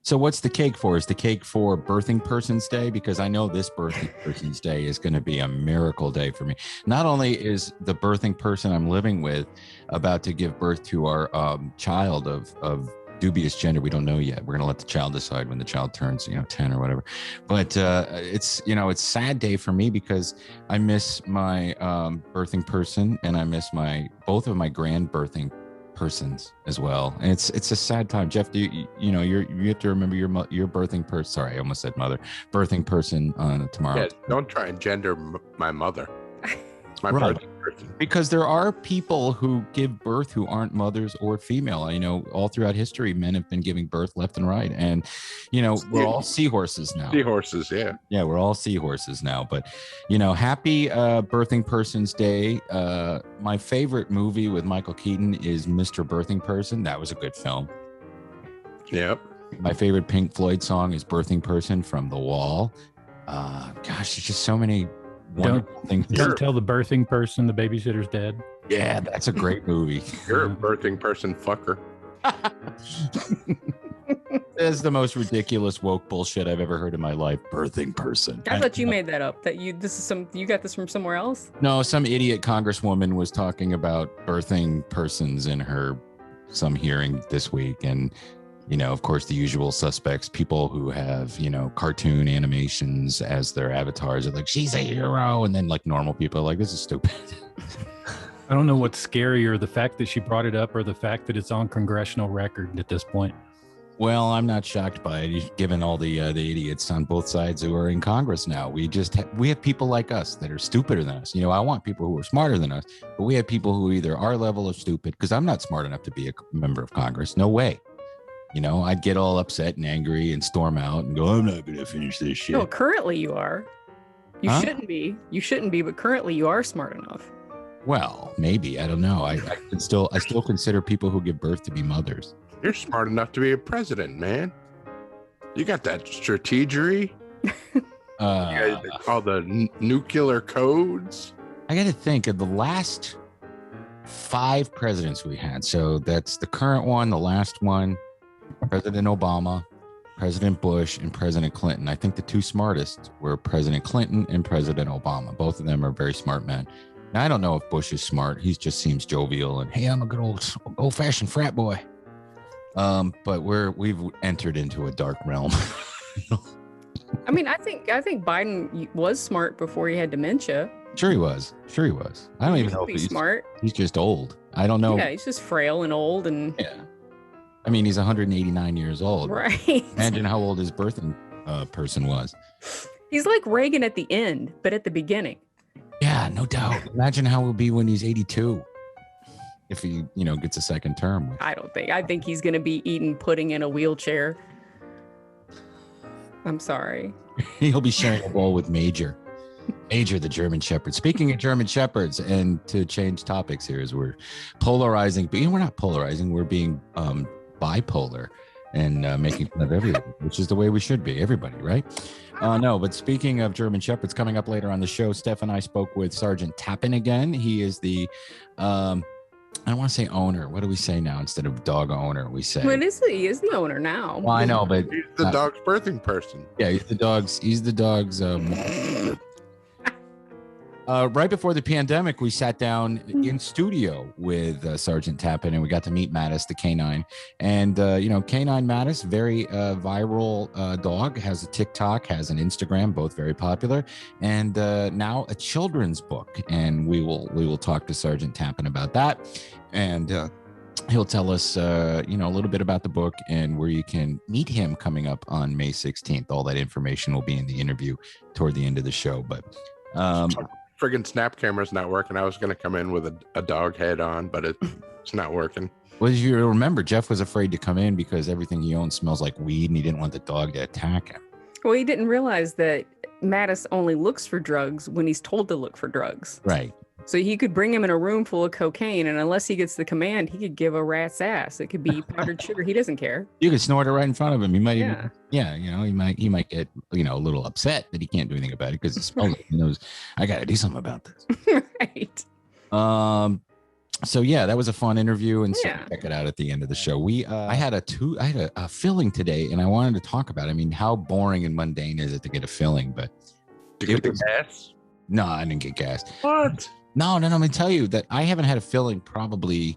So what's the cake for? Is the cake for Birthing Person's Day? Because I know this Birthing Person's Day is going to be a miracle day for me. Not only is the birthing person I'm living with about to give birth to our child of dubious gender. We don't know yet. We're going to let the child decide when the child turns, 10 or whatever. But it's a sad day for me because I miss my birthing person and I miss both of my grand birthing persons as well, and it's a sad time. Jeff, you have to remember your birthing person. Sorry, I almost said mother. Birthing person tomorrow. Yeah, don't try and gender my mother. My right. birthing person. Because there are people who give birth who aren't mothers or female. All throughout history, men have been giving birth left and right, and we're all seahorses now. Seahorses, yeah. Yeah, we're all seahorses now. But happy Birthing Person's Day. My favorite movie with Michael Keaton is Mr. Birthing Person. That was a good film. Yep. My favorite Pink Floyd song is Birthing Person from The Wall. Gosh, there's just so many wonderful things. Don't tell the birthing person the babysitter's dead. Yeah, that's a great movie. You're a birthing person fucker. That's the most ridiculous woke bullshit I've ever heard in my life. Birthing person. I thought you made that up. You got this from somewhere else? No, some idiot congresswoman was talking about birthing persons in some hearing this week, and of course, the usual suspects, people who have, cartoon animations as their avatars are like, she's a hero. And then like normal people are like, this is stupid. I don't know what's scarier, the fact that she brought it up or the fact that it's on congressional record at this point. Well, I'm not shocked by it, given all the idiots on both sides who are in Congress now. We have people like us that are stupider than us. I want people who are smarter than us, but we have people who either our level of stupid, because I'm not smart enough to be a member of Congress. No way. I'd get all upset and angry and storm out and go, I'm not going to finish this shit. No, currently you are. You shouldn't be. You shouldn't be, but currently you are smart enough. Well, maybe. I don't know. I still consider people who give birth to be mothers. You're smart enough to be a president, man. You got that strategery. All the nuclear codes. I got to think of the last 5 presidents we had. So that's the current one, the last one, President Obama, President Bush, and President Clinton. I think the 2 smartest were President Clinton and President Obama. Both of them are very smart men. Now, I don't know if Bush is smart. He just seems jovial and, hey, I'm a good old-fashioned frat boy. But we've entered into a dark realm. I mean, I think Biden was smart before he had dementia. Sure he was. I don't even know if he's smart. He's just old. I don't know. Yeah, he's just frail and old and. Yeah. I mean, he's 189 years old. Right. Imagine how old his birthing person was. He's like Reagan at the end, but at the beginning. Yeah, no doubt. Imagine how he'll be when he's 82. If he, gets a second term. I think he's going to be eating pudding in a wheelchair. I'm sorry. He'll be sharing a bowl with Major, the German Shepherd. Speaking of German Shepherds, and to change topics here, as we're polarizing, but we're not polarizing, we're being bipolar and making fun of everyone, which is the way we should be, everybody, right? No, but speaking of German Shepherds, coming up later on the show, Steph and I spoke with Sgt Tappan again. He is the, I don't want to say owner. What do we say now instead of dog owner? We say. Well, he is the owner now. Well, I know, but he's the dog's birthing person. Yeah, he's the dog's. Right before the pandemic, we sat down in studio with Sgt Tappan, and we got to meet Mattis, the canine. And canine Mattis, very viral dog, has a TikTok, has an Instagram, both very popular, and now a children's book. And we will talk to Sgt Tappan about that, and he'll tell us a little bit about the book and where you can meet him coming up on May 16th. All that information will be in the interview toward the end of the show, but. friggin' snap camera's not working. I was going to come in with a dog head on, but it's not working. Well, as you remember, Jeff was afraid to come in because everything he owns smells like weed, and he didn't want the dog to attack him. Well, he didn't realize that Mattis only looks for drugs when he's told to look for drugs. Right. So he could bring him in a room full of cocaine, and unless he gets the command, he could give a rat's ass. It could be powdered sugar. He doesn't care. You could snort it right in front of him. He might Yeah. even, he might get, a little upset that he can't do anything about it because it smells like he knows, I got to do something about this. Right. So yeah, that was a fun interview, and so Yeah. check it out at the end of the show. I had a filling today, and I wanted to talk about it. I mean, how boring and mundane is it to get a filling? But To get the gas? no, I didn't get gas. What? No, I'm gonna tell you that I haven't had a filling probably,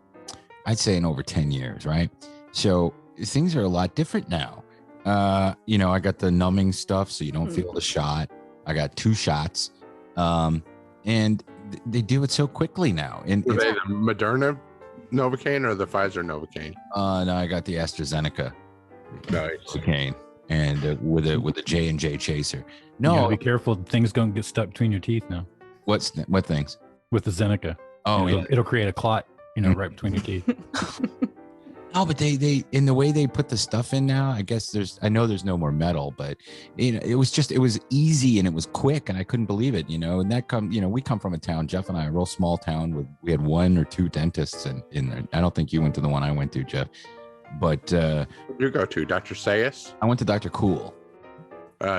I'd say, in over 10 years, right? So things are a lot different now. I got the numbing stuff, so you don't feel the shot. I got 2 shots, and they do it so quickly now. And Were they the Moderna Novocaine or the Pfizer Novocaine? No, I got the AstraZeneca Nice. Novocaine, and with a J&J chaser. You gotta No, be careful. Things don't get stuck between your teeth now what things? with the Zeneca. Oh, It'll create a clot, right between your teeth. No, but they in the way they put the stuff in now, I guess I know there's no more metal, but it was easy and it was quick, and I couldn't believe it, and that we come from a town, Jeff and I, a real small town we had 1 or 2 dentists in there. I don't think you went to the one I went to, Jeff, but You go to Dr. Sayus? I went to Dr. Cool.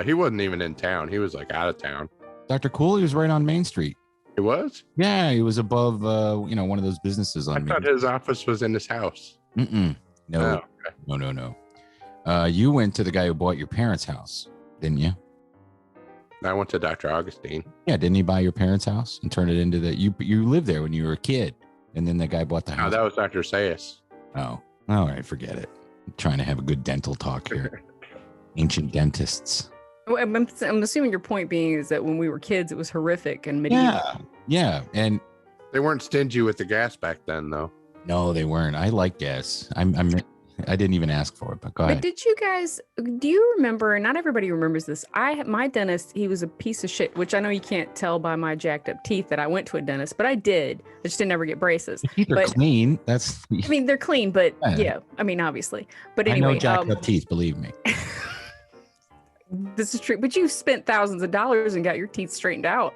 He wasn't even in town. He was like out of town. Dr. Cool, he was right on Main Street. He was? Yeah, he was above one of those businesses on I thought his office was in his house. No. Oh, No. You went to the guy who bought your parents' house, didn't you? I went to Dr. Augustine. Yeah, didn't he buy your parents' house and turn it into you lived there when you were a kid, and then the guy bought the house? No, that was Dr. Sayus. Oh, all right, forget it. I'm trying to have a good dental talk here. Ancient dentists. Well, I'm assuming your point being is that when we were kids, it was horrific and medieval. Yeah, and They weren't stingy with the gas back then, though. no, they weren't. I like gas. I didn't even ask for it, but go But ahead. did you guys, do you remember, not everybody remembers this, my dentist, he was a piece of shit, which I know you can't tell by my jacked up teeth that I went to a dentist, but I did. I just didn't ever get braces. Your teeth are but- clean. That's I mean, they're clean, but Yeah. obviously. But anyway, I know jacked up teeth, believe me. this is true. But you spent thousands of dollars and got your teeth straightened out.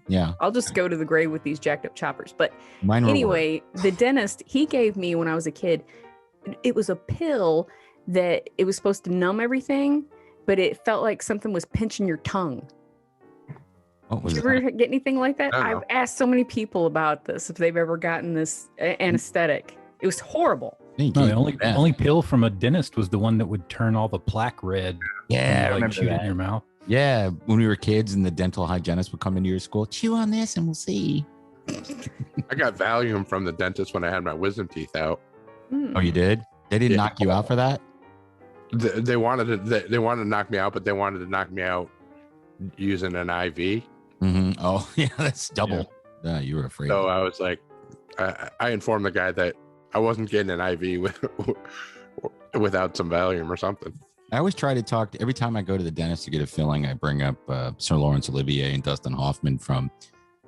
Yeah. I'll just go to the grave with these jacked up choppers. But Mine were anyway, the dentist, he gave me when I was a kid, it was a pill that it was supposed to numb everything, but it felt like something was pinching your tongue. What was Did you that? ever get anything like that? No. I've asked so many people about this, if they've ever gotten this anesthetic. It was horrible. You No, the can't only do that. only pill from a dentist was the one that would turn all the plaque red. Yeah, I when you, remember chewed it that. in your mouth. Yeah, when we were kids and the dental hygienist would come into your school, chew on this and we'll see. I got Valium from the dentist when I had my wisdom teeth out. Hmm. Oh, you did? They didn't Yeah. knock you out for that? They wanted to knock me out, but they wanted to knock me out using an IV. Mm-hmm. Oh, yeah, that's double. Yeah, you were afraid. So I was like, I informed the guy that I wasn't getting an IV without some Valium or something. I always try to talk every time I go to the dentist to get a filling. I bring up Sir Lawrence Olivier and Dustin Hoffman from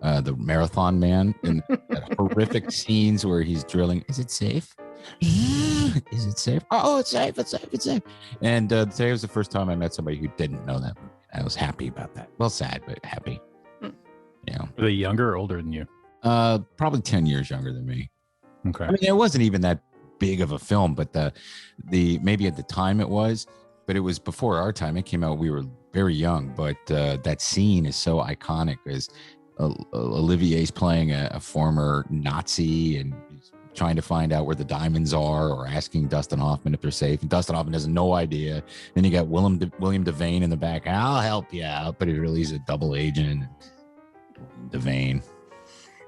the Marathon Man and that horrific scenes where he's drilling. Is it safe? Is it safe? Oh, it's safe. It's safe. It's safe. And today was the first time I met somebody who didn't know that movie. I was happy about that. Well, sad, but happy. Yeah. Were they younger or older than you? Probably 10 years younger than me. Okay. I mean, it wasn't even that big of a film, but the maybe at the time it was, but it was before our time. It came out, we were very young, but that scene is so iconic as Olivier's playing a former Nazi and he's trying to find out where the diamonds are or asking Dustin Hoffman if they're safe. And Dustin Hoffman has no idea. Then you got William Devane in the back. I'll help you out, but he really is a double agent. Devane.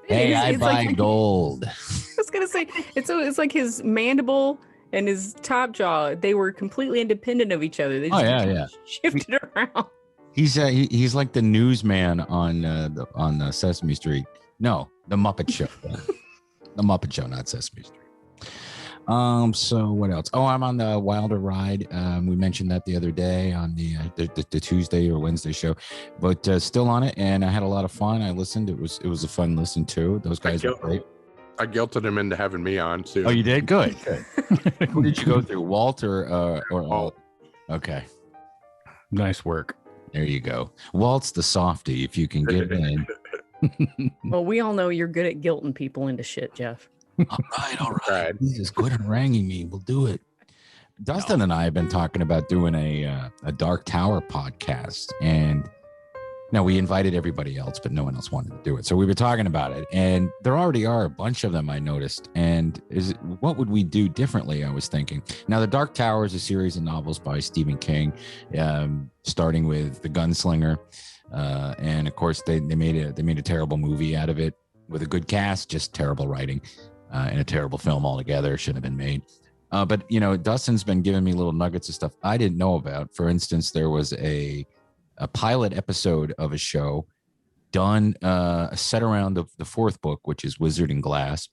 Hey, I buy gold. I was gonna say it's like his mandible and his top jaw. They were completely independent of each other. They just shifted around. He's like the newsman on the Sesame Street. No, the Muppet Show. The Muppet Show, not Sesame Street. So what else? Oh, I'm on the Wilder ride. We mentioned that the other day on the Tuesday or Wednesday show, but still on it, and I had a lot of fun. I listened. It was a fun listen too. Those guys are great. I guilted him into having me on too. Oh, you did? Good. Who did you go through? Walter or Walt? Okay. Nice work. There you go. Walt's the softie, if you can get in. Well, we all know you're good at guilting people into shit, Jeff. All right. He's as good at haranguing me. We'll do it. Dustin and I have been talking about doing a Dark Tower podcast, and now we invited everybody else, but no one else wanted to do it. So we were talking about it, and there already are a bunch of them I noticed. And what would we do differently? I was thinking. Now, the Dark Tower is a series of novels by Stephen King, starting with The Gunslinger, and of course they made a terrible movie out of it with a good cast, just terrible writing, and a terrible film altogether. Should have been made. But Dustin's been giving me little nuggets of stuff I didn't know about. For instance, there was a pilot episode of a show done set around the fourth book, which is Wizard and Glass,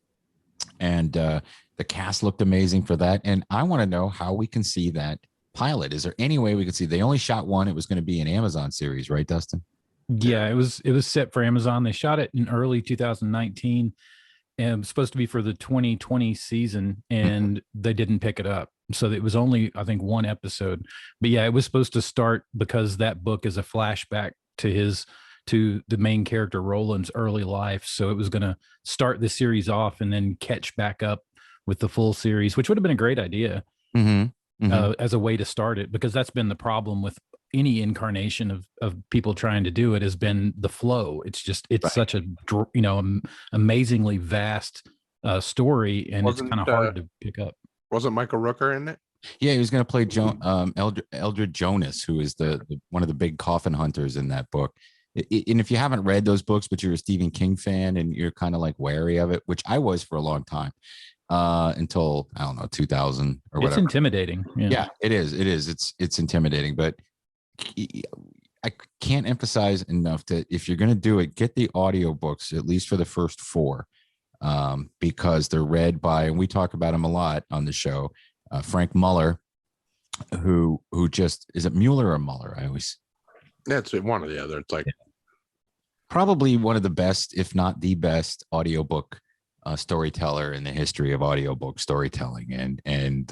and the cast looked amazing for that. And I want to know how we can see that pilot. Is there any way we could see? They only shot one. It was going to be an Amazon series, right, Dustin? Yeah, it was set for Amazon. They shot it in early 2019, and it was supposed to be for the 2020 season, and they didn't pick it up. So it was only, I think, one episode. But yeah, it was supposed to start because that book is a flashback to the main character Roland's early life. So it was going to start the series off and then catch back up with the full series, which would have been a great idea as a way to start it, because that's been the problem with any incarnation of people trying to do it, has been the flow. It's right. Such a amazingly vast story, and it's kind of hard to pick up. Wasn't Michael Rooker in it? Yeah, he was going to play Eldred Jonas, who is the one of the big coffin hunters in that book. And if you haven't read those books, but you're a Stephen King fan and you're kind of like wary of it, which I was for a long time, until I don't know 2000 or whatever. It's intimidating. Yeah, it is. It's intimidating, but I can't emphasize enough that if you're going to do it, get the audiobooks, at least for the first 4, because they're read by, and we talk about him a lot on the show, Frank Muller, who just, is it Muller or Muller? That's one or the other. It's like probably one of the best, if not the best, audiobook storyteller in the history of audiobook storytelling, and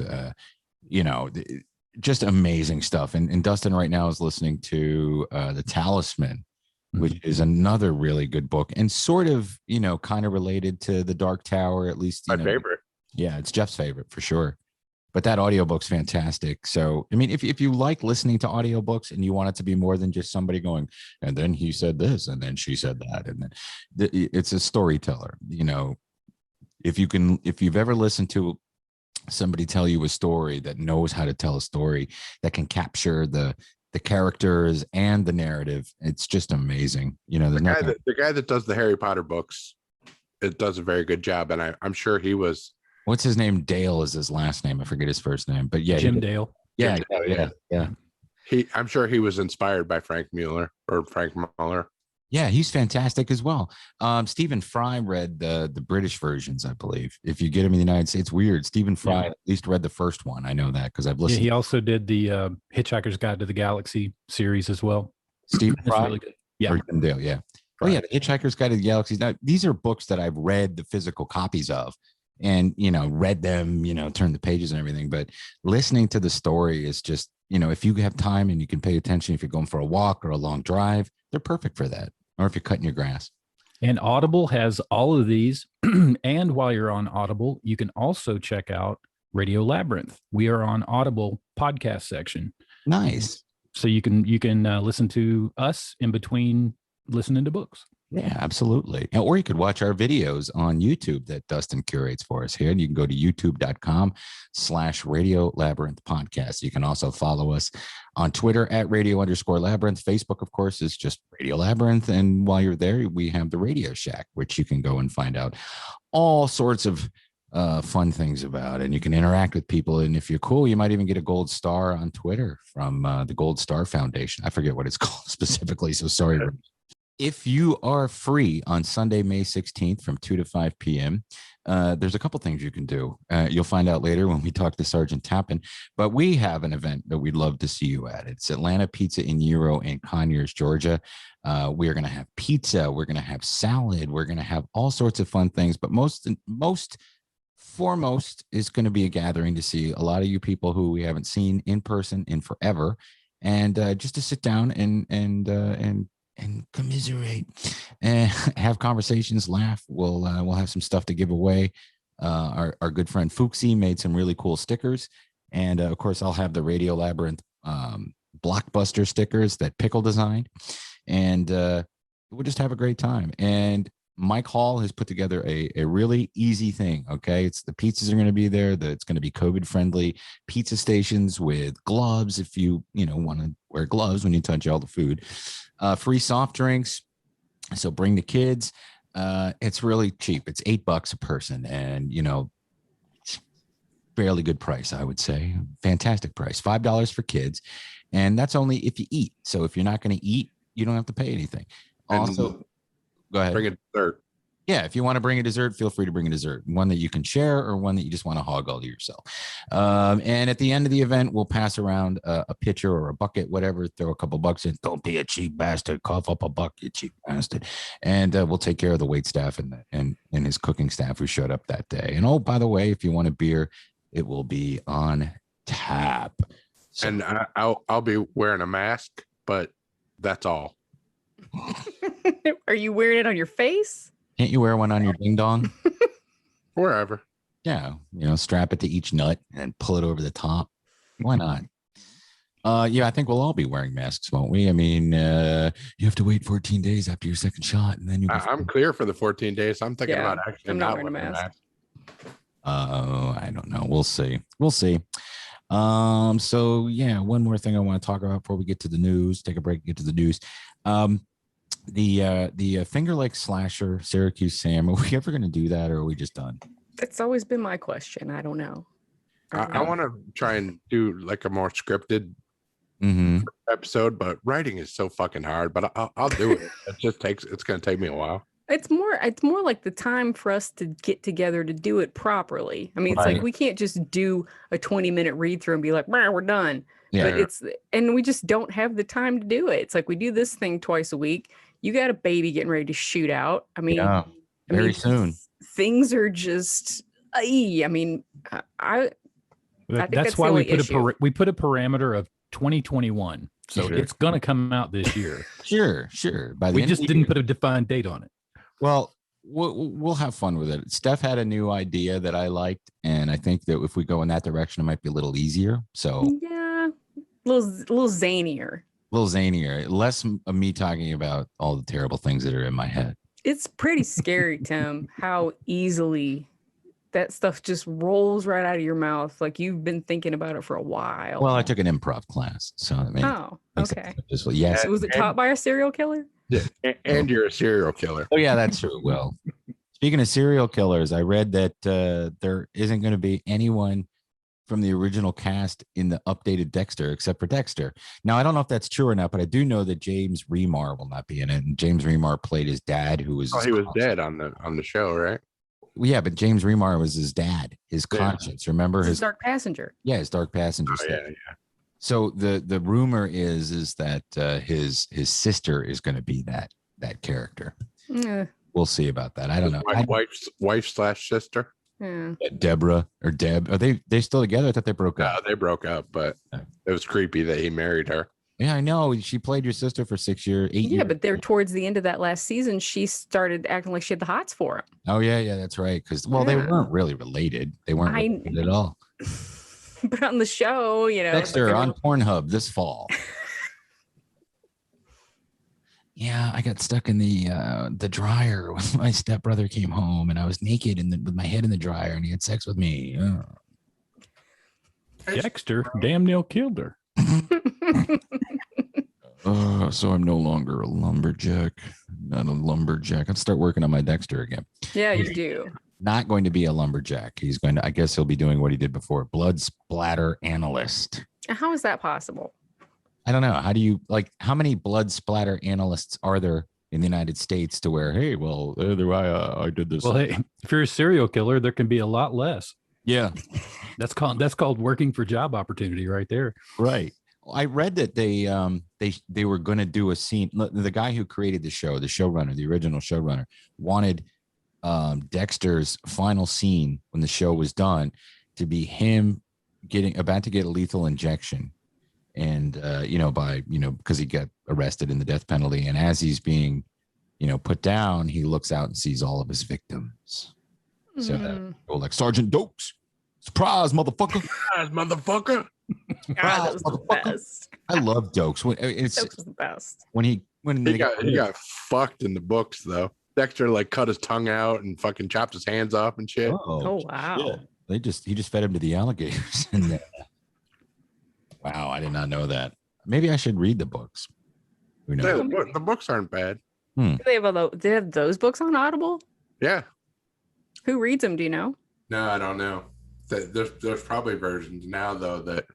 just amazing stuff. And Dustin right now is listening to The Talisman, which is another really good book, and sort of kind of related to The Dark Tower, at least. My favorite. Yeah, it's Jeff's favorite for sure. But that audiobook's fantastic. So, I mean, if you like listening to audiobooks and you want it to be more than just somebody going, and then he said this, and then she said that, and then it's a storyteller. If you've ever listened to somebody tell you a story that knows how to tell a story that can capture the characters and the narrative, it's just amazing. The guy that does the Harry Potter books, it does a very good job, and I'm sure he was. What's his name? Dale is his last name. I forget his first name, but yeah, Jim Dale. Yeah, Jim Dale, yeah. I'm sure he was inspired by Frank Muller. Yeah, he's fantastic as well. Stephen Fry read the British versions, I believe. If you get him in the United States, weird. Stephen Fry at least read the first one. I know that because I've listened. Yeah, he also did the Hitchhiker's Guide to the Galaxy series as well. Stephen Fry, really good. Yeah, Dale, yeah. Oh yeah, the Hitchhiker's Guide to the Galaxy. Now, these are books that I've read the physical copies of, and read them, turned the pages and everything. But listening to the story is just, if you have time and you can pay attention, if you're going for a walk or a long drive, they're perfect for that. Or if you're cutting your grass. And Audible has all of these. And while you're on Audible, you can also check out Radio Labyrinth. We are on Audible podcast section. Nice. So you can listen to us in between listening to books. Yeah, absolutely. Or you could watch our videos on YouTube that Dustin curates for us here. And you can go to youtube.com/Radio Labyrinth podcast. You can also follow us on Twitter at Radio_Labyrinth. Facebook, of course, is just Radio Labyrinth. And while you're there, we have the Radio Shack, which you can go and find out all sorts of fun things about. And you can interact with people. And if you're cool, you might even get a gold star on Twitter from the Gold Star Foundation. I forget what it's called specifically, so sorry. if you are free on Sunday, May 16th from 2 to 5 p.m., there's a couple things you can do. You'll find out later when we talk to Sgt Tappan, but we have an event that we'd love to see you at. It's Atlanta Pizza in Euro in Conyers, Georgia. We are going to have pizza. We're going to have salad. We're going to have all sorts of fun things, but most foremost is going to be a gathering to see a lot of you people who we haven't seen in person in forever, and just to sit down and commiserate and have conversations, laugh. We'll have some stuff to give away. Our good friend Fuxi made some really cool stickers. And of course, I'll have the Radio Labyrinth blockbuster stickers that Pickle designed. And we'll just have a great time. And Mike Hall has put together a really easy thing. Okay. It's the pizzas are going to be there. It's going to be COVID friendly pizza stations with gloves. If you want to wear gloves when you touch all the food, free soft drinks. So bring the kids. It's really cheap. It's $8 a person, and fairly good price, I would say. Fantastic price. $5 for kids. And that's only if you eat. So if you're not going to eat, you don't have to pay anything. Also, go ahead. Bring a dessert. Yeah, if you want to bring a dessert, feel free to bring a dessert, one that you can share or one that you just want to hog all to yourself. And at the end of the event, we'll pass around a pitcher or a bucket, whatever, throw a couple bucks in. Don't be a cheap bastard. Cough up a buck, you cheap bastard. And we'll take care of the wait staff and his cooking staff who showed up that day. And oh, by the way, if you want a beer, it will be on tap. So, and I'll be wearing a mask, but that's all. Are you wearing it on your face? Can't you wear one on your ding dong? Wherever. Yeah, strap it to each nut and pull it over the top. Why not? Yeah, I think we'll all be wearing masks, won't we? I mean, you have to wait 14 days after your second shot, and then I'm clear for the 14 days. I'm thinking about actually not wearing a mask. I don't know. We'll see. So yeah, one more thing I want to talk about before we get to the news. Take a break, get to the news. The Finger Lake Slasher, Syracuse Sam, are we ever going to do that, or are we just done? That's always been my question. I don't know. I want to try and do like a more scripted episode, but writing is so fucking hard, but I'll do it. It's going to take me a while. It's more like the time for us to get together to do it properly. I mean, it's like we can't just do a 20-minute read through and be like, we're done. Yeah. But and we just don't have the time to do it. It's like we do this thing twice a week. You got a baby getting ready to shoot out. I mean, very soon. Things are just, I mean, I think that's why we put a parameter of 2021. So it's going to come out this year. Sure. We just didn't put a defined date on it. Well, we'll have fun with it. Steph had a new idea that I liked, and I think that if we go in that direction, it might be a little easier. So yeah, a little zanier. Less of me talking about all the terrible things that are in my head. It's pretty scary, Tim, how easily that stuff just rolls right out of your mouth. Like you've been thinking about it for a while. Well, I took an improv class, so I mean, okay. Yes. Was it taught by a serial killer? Yeah, and you're a serial killer. Oh yeah, that's true. Well, speaking of serial killers, I read that there isn't going to be anyone from the original cast in the updated Dexter except for Dexter. Now, I don't know if that's true or not, but I do know that James Remar will not be in it. And James Remar played his dad, who was he was dead on the show, right? Well, yeah, but James Remar was his dad, his conscience. Remember his Dark Passenger. Yeah, his Dark Passenger. Oh, yeah. So the rumor is that his sister is going to be that character. We'll see about that. I don't know. Wife/sister. Yeah. Deborah or Deb. Are they still together? I thought they broke up. They broke up, but it was creepy that he married her. Yeah, I know. She played your sister for 8 years. Yeah, but they're towards the end of that last season, she started acting like she had the hots for him. Oh yeah, that's right. Because they weren't really related. They weren't related at all. But on the show, Dexter on Pornhub this fall. Yeah, I got stuck in the dryer when my stepbrother came home, and I was naked with my head in the dryer, and he had sex with me. Oh. Dexter damn near killed her. So I'm no longer a lumberjack. Not a lumberjack. I'll start working on my Dexter again. Yeah, you do. Not going to be a lumberjack. I guess he'll be doing what he did before. Blood splatter analyst. How is that possible? I don't know. How do you how many blood splatter analysts are there in the United States to where, hey, well, I did this. Well, hey, if you're a serial killer, there can be a lot less. Yeah, that's called working for job opportunity right there. Right. I read that they were going to do a scene. The guy who created the show, the showrunner, the original showrunner, wanted Dexter's final scene when the show was done to be him about to get a lethal injection, and because he got arrested in the death penalty, and as he's being put down, he looks out and sees all of his victims. So like Sergeant Dokes, surprise, motherfucker! Surprise, motherfucker! God, that was the best. I love Dokes. Dokes was the best. When he got fucked in the books though. Dexter like cut his tongue out and fucking chopped his hands off and shit. Oh wow! Shit. He just fed him to the alligators. Wow, I did not know that. Maybe I should read the books. Who knows? The books aren't bad. Do they have those books on Audible? Yeah. Who reads them? Do you know? No, I don't know. There's probably versions now though that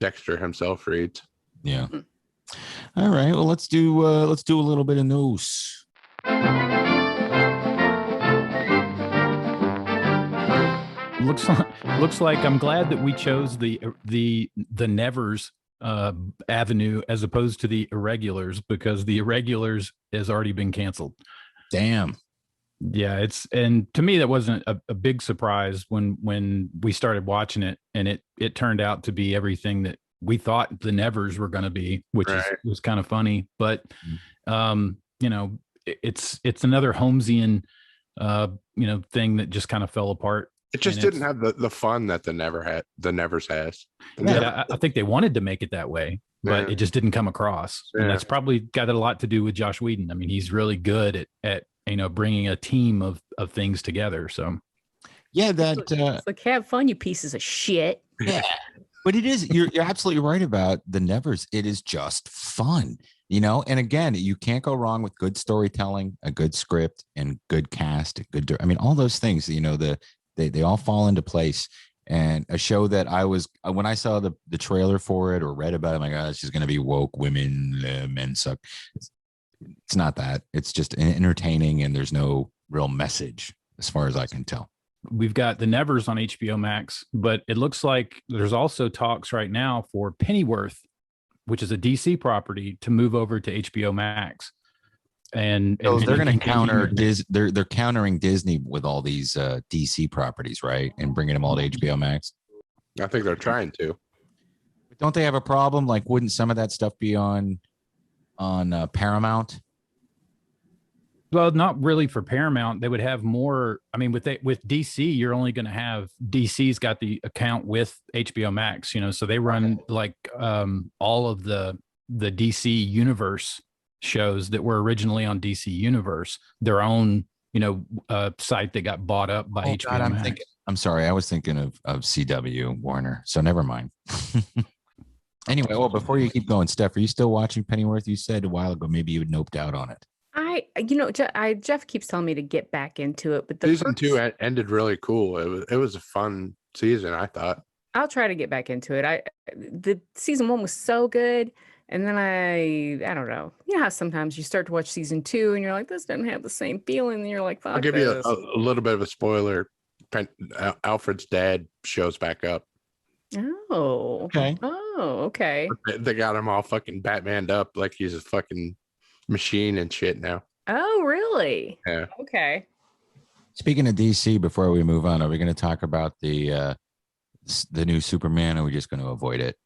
Dexter himself reads. Yeah. All right. Well, let's do a little bit of news. Looks like I'm glad that we chose the Nevers avenue as opposed to the Irregulars, because the Irregulars has already been canceled. Damn. Yeah, and to me that wasn't a big surprise when we started watching it, and it turned out to be everything that we thought the Nevers were going to be, which was kind of funny. But it's another Holmesian thing that just kind of fell apart. It just didn't have the fun that the Nevers has. I think they wanted to make it that way, but it just didn't come across. And that's probably got a lot to do with Joss Whedon. I mean, he's really good at bringing a team of things together. So yeah, it's like, have fun, you pieces of shit. Yeah, but it is. You're absolutely right about the Nevers. It is just fun, And again, you can't go wrong with good storytelling, a good script, and good cast. All those things. They all fall into place. And a show that when I saw the trailer for it or read about it, my God, it's just going to be woke women, men suck. It's not that. It's just entertaining, and there's no real message as far as I can tell. We've got the Nevers on HBO Max, but it looks like there's also talks right now for Pennyworth, which is a DC property, to move over to HBO Max. And they're going to counter they're countering Disney with all these DC properties, right? And bringing them all to HBO Max. I think they're trying to. But don't they have a problem? Like, wouldn't some of that stuff be on Paramount? Well, not really for Paramount. They would have more. I mean, with DC, you're only going to have DC's got the account with HBO Max, so they run like all of the DC universe shows that were originally on DC Universe, their own, site that got bought up by HBO God, Max. I'm sorry, I was thinking of CW Warner, so never mind. Anyway, well, before you keep going, Steph, are you still watching Pennyworth? You said a while ago maybe you had noped out on it. Jeff keeps telling me to get back into it, but season 2 ended really cool. It was a fun season, I thought. I'll try to get back into it. The season 1 was so good. And then I don't know. You know how sometimes you start to watch season 2 and you're like, this doesn't have the same feeling. And you're like, fuck, I'll give you a little bit of a spoiler. Alfred's dad shows back up. Oh, okay. Oh, okay. They got him all fucking Batmaned up like he's a fucking machine and shit now. Oh, really? Yeah. Okay. Speaking of DC, before we move on, are we going to talk about the new Superman, or are we just going to avoid it?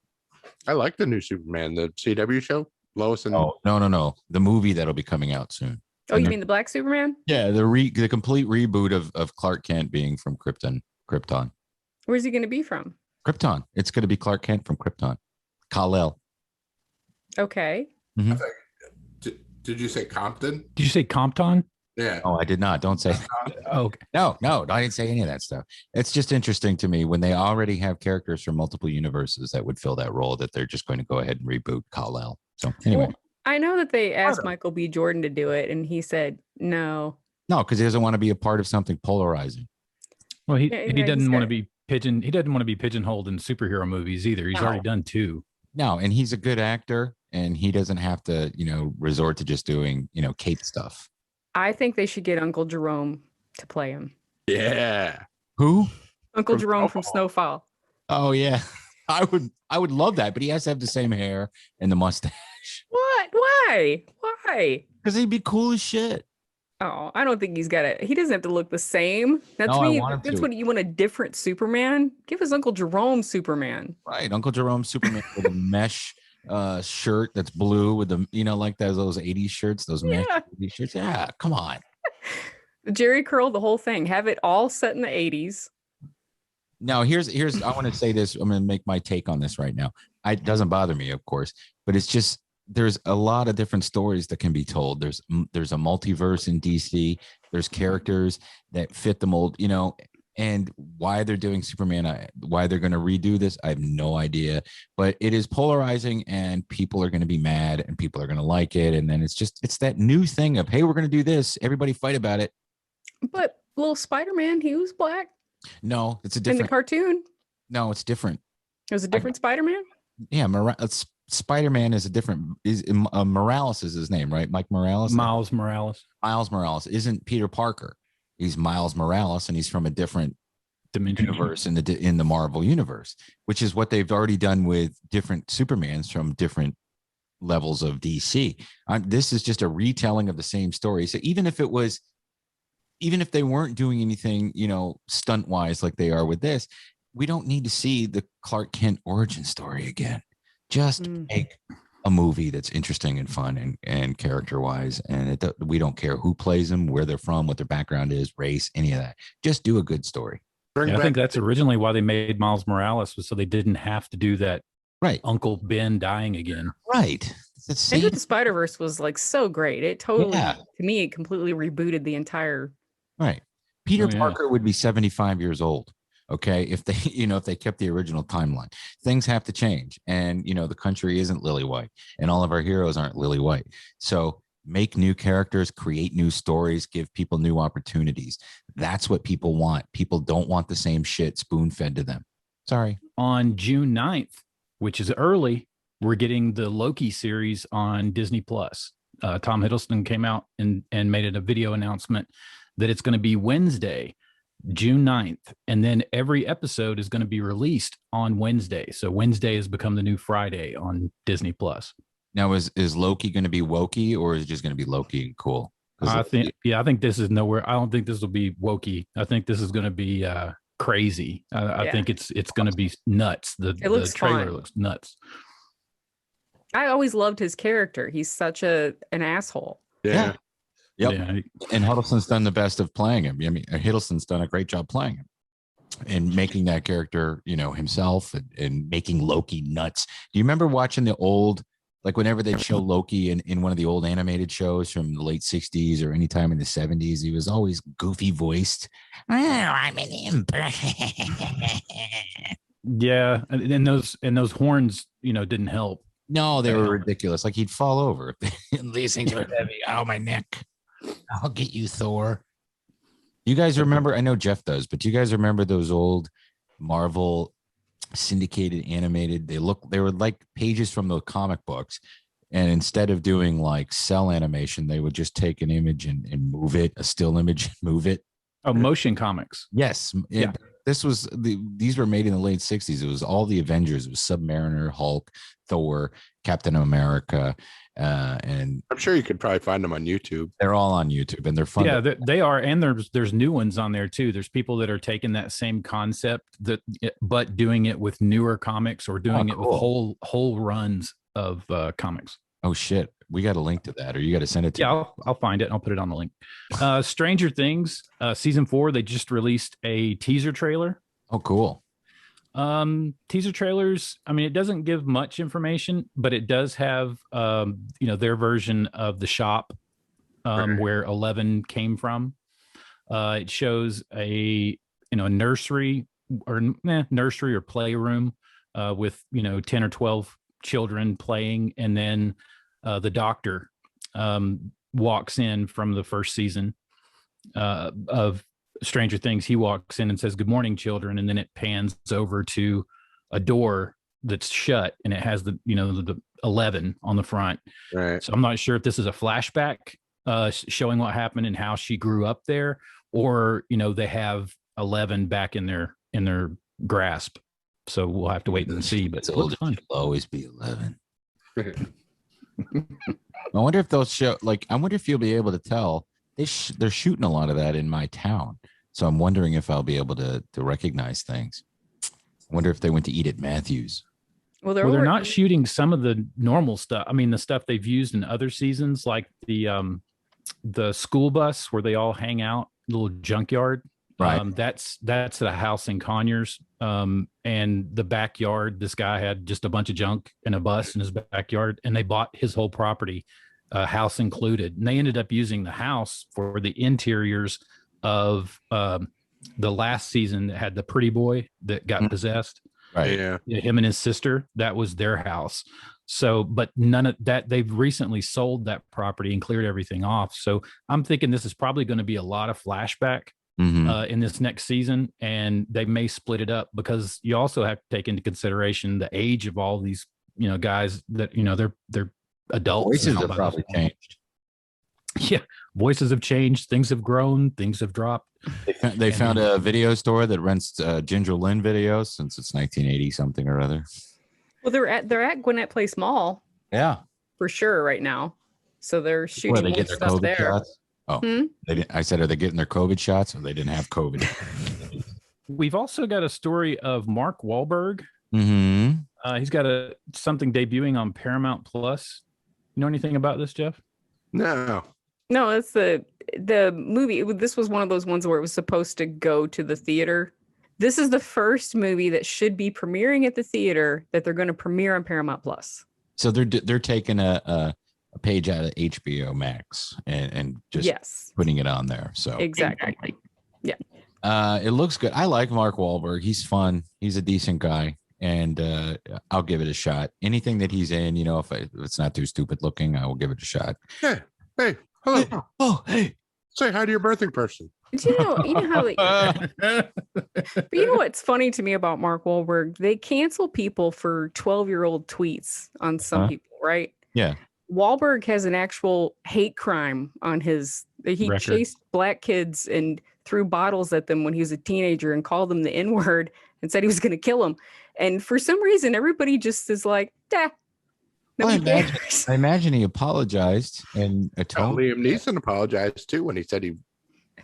I like the new Superman, the CW show. Lois and no, the movie that'll be coming out soon. Oh, you mean the Black Superman? Yeah, the complete reboot of Clark Kent being from Krypton. Where's he going to be from? Krypton. It's going to be Clark Kent from Krypton. Kal-El. Okay. Mm-hmm. Did you say Compton? Did you say Compton? Yeah. Oh, I did not. Don't say. Oh, no, I didn't say any of that stuff. It's just interesting to me when they already have characters from multiple universes that would fill that role, that they're just going to go ahead and reboot Kal-El. So anyway. Well, I know that they asked Michael B. Jordan to do it, and he said no. No, because he doesn't want to be a part of something polarizing. Well, he doesn't want to be he doesn't want to be pigeonholed in superhero movies either. He's already done 2. No, and he's a good actor. and he doesn't have to, resort to just doing, cape stuff. I think they should get Uncle Jerome to play him. Yeah. Who? Uncle Jerome from Snowfall. Oh yeah. I would love that, but he has to have the same hair and the mustache. What? Why? Because he'd be cool as shit. Oh, I don't think he doesn't have to look the same. That's what you want, a different Superman. Give us Uncle Jerome Superman. Right. Uncle Jerome Superman with a mesh shirt that's blue with the, like those 80s shirts, those mesh 80s shirts. Yeah, come on. Jerry curl, the whole thing. Have it all set in the 80s. Now, here's I want to say this. I'm going to make my take on this right now. It doesn't bother me, of course, but it's just, there's a lot of different stories that can be told. There's a multiverse in DC. There's characters that fit the mold, and why they're doing Superman, why they're going to redo this, I have no idea. But it is polarizing, and people are going to be mad, and people are going to like it. And then it's that new thing of, hey, we're going to do this. Everybody fight about it. But little Spider-Man, he was black. No, it's a different. In the cartoon? No, it's different. It was a different Spider-Man? Yeah, Spider-Man is a different. Morales is his name, right? Mike Morales. Miles Morales. Miles Morales isn't Peter Parker. He's Miles Morales, and he's from a different dimension universe in the Marvel universe, which is what they've already done with different Supermans from different levels of DC. This is just a retelling of the same story. So even if they weren't doing anything, stunt wise like they are with this, we don't need to see the Clark Kent origin story again. Just make a movie that's interesting and fun and character wise. And we don't care who plays them, where they're from, what their background is, race, any of that. Just do a good story. I think that's originally why they made Miles Morales, was so they didn't have to do that. Right. Uncle Ben dying again. Right. Into the Spider-Verse was like so great. It totally, to me, it completely rebooted the entire. Right. Peter Parker would be 75 years old. Okay. If they kept the original timeline, things have to change. And, the country isn't lily white, and all of our heroes aren't lily white. So make new characters, create new stories, give people new opportunities. That's what people want. People don't want the same shit spoon fed to them. Sorry. On June 9th, which is early, we're getting the Loki series on Disney Plus. Tom Hiddleston came out and made it a video announcement that it's going to be Wednesday, June 9th. And then every episode is going to be released on Wednesday. So Wednesday has become the new Friday on Disney Plus. Now, is Loki going to be wokey, or is it just going to be Loki and cool? I think this is nowhere. I don't think this will be wokey. I think this is going to be crazy. I think it's going to be nuts. The trailer looks nuts. I always loved his character. He's such an asshole. Yeah. Yep. Yeah. And Hiddleston's done the best of playing him. I mean, Hiddleston's done a great job playing him and making that character, himself and making Loki nuts. Do you remember watching the old, like whenever they'd show Loki in one of the old animated shows from the late 60s or any time in the 70s, he was always goofy voiced. Oh, I'm an imp. Yeah. And those horns, didn't help. No, they were ridiculous. Like he'd fall over. These things are heavy. Oh, my neck. I'll get you, Thor. You guys remember? I know Jeff does, but do you guys remember those old Marvel syndicated animated? They were like pages from the comic books, and instead of doing like cell animation, they would just take an image and move it, a still image, and move it. Oh, motion comics. Yes. Yeah. These were made in the late 60s. It was all the Avengers. It was Submariner, Hulk, Thor, Captain America, and I'm sure you could probably find them on YouTube. They're all on YouTube, and they're fun. Yeah, they are, and there's new ones on there too. There's people that are taking that same concept but doing it with newer comics or doing it with whole runs of comics. Oh shit, we got a link to that, or you got to send it to me. I'll find it and I'll put it on the link. Stranger Things season 4, they just released a teaser trailer. Oh, cool. Teaser trailers, I mean, it doesn't give much information, but it does have their version of the shop where 11 came from. It shows a nursery or playroom with 10 or 12 children playing, and then the doctor walks in from the first season of Stranger Things. He walks in and says, "Good morning, children," and then it pans over to a door that's shut, and it has the 11 on the front. Right. So I'm not sure if this is a flashback showing what happened and how she grew up there, or they have 11 back in their grasp. So we'll have to wait and see. But it looks fun. It'll always be 11. I wonder if they'll show. I wonder if you'll be able to tell. They're shooting a lot of that in my town, so I'm wondering if I'll be able to recognize things. I wonder if they went to eat at Matthews. Well, they're not shooting some of the normal stuff. I mean, the stuff they've used in other seasons, like the school bus where they all hang out, little junkyard. Right. That's at a house in Conyers. And the backyard, this guy had just a bunch of junk and a bus in his backyard, and they bought his whole property, house included. And they ended up using the house for the interiors of the last season that had the pretty boy that got possessed. Right. Yeah. Him and his sister, that was their house. So, but none of that, they've recently sold that property and cleared everything off. So I'm thinking this is probably going to be a lot of flashback in this next season, and they may split it up, because you also have to take into consideration the age of all these, guys that, they're adults. Voices have probably changed. Yeah. Voices have changed. Things have grown. Things have dropped. They found a video store that rents Ginger Lynn videos since it's 1980 something or other. Well, they're at Gwinnett Place Mall. Yeah, for sure right now. So they're shooting they get their stuff COVID there. shots? Oh, they didn't. I said, are they getting their COVID shots, or they didn't have COVID? We've also got a story of Mark Wahlberg. He's got something debuting on Paramount Plus. You know anything about this, Jeff? No, it's the movie. This was one of those ones where it was supposed to go to the theater. This is the first movie that should be premiering at the theater that they're going to premiere on Paramount Plus. So they're taking a page out of HBO Max and just putting it on there. So exactly. Yeah. It looks good. I like Mark Wahlberg. He's fun. He's a decent guy, and I'll give it a shot. Anything that he's in, if it's not too stupid looking, I will give it a shot. Yeah. Hey, hello. Oh, hey. Say hi to your birthing person. You know how but you know what's funny to me about Mark Wahlberg? They cancel people for 12-year-old tweets on some people, right? Yeah. Wahlberg has an actual hate crime on he record. Chased black kids and threw bottles at them when he was a teenager and called them the N-word and said he was going to kill them. And for some reason, everybody just is like, I imagine he apologized and atoned. Liam Neeson apologized too when he said he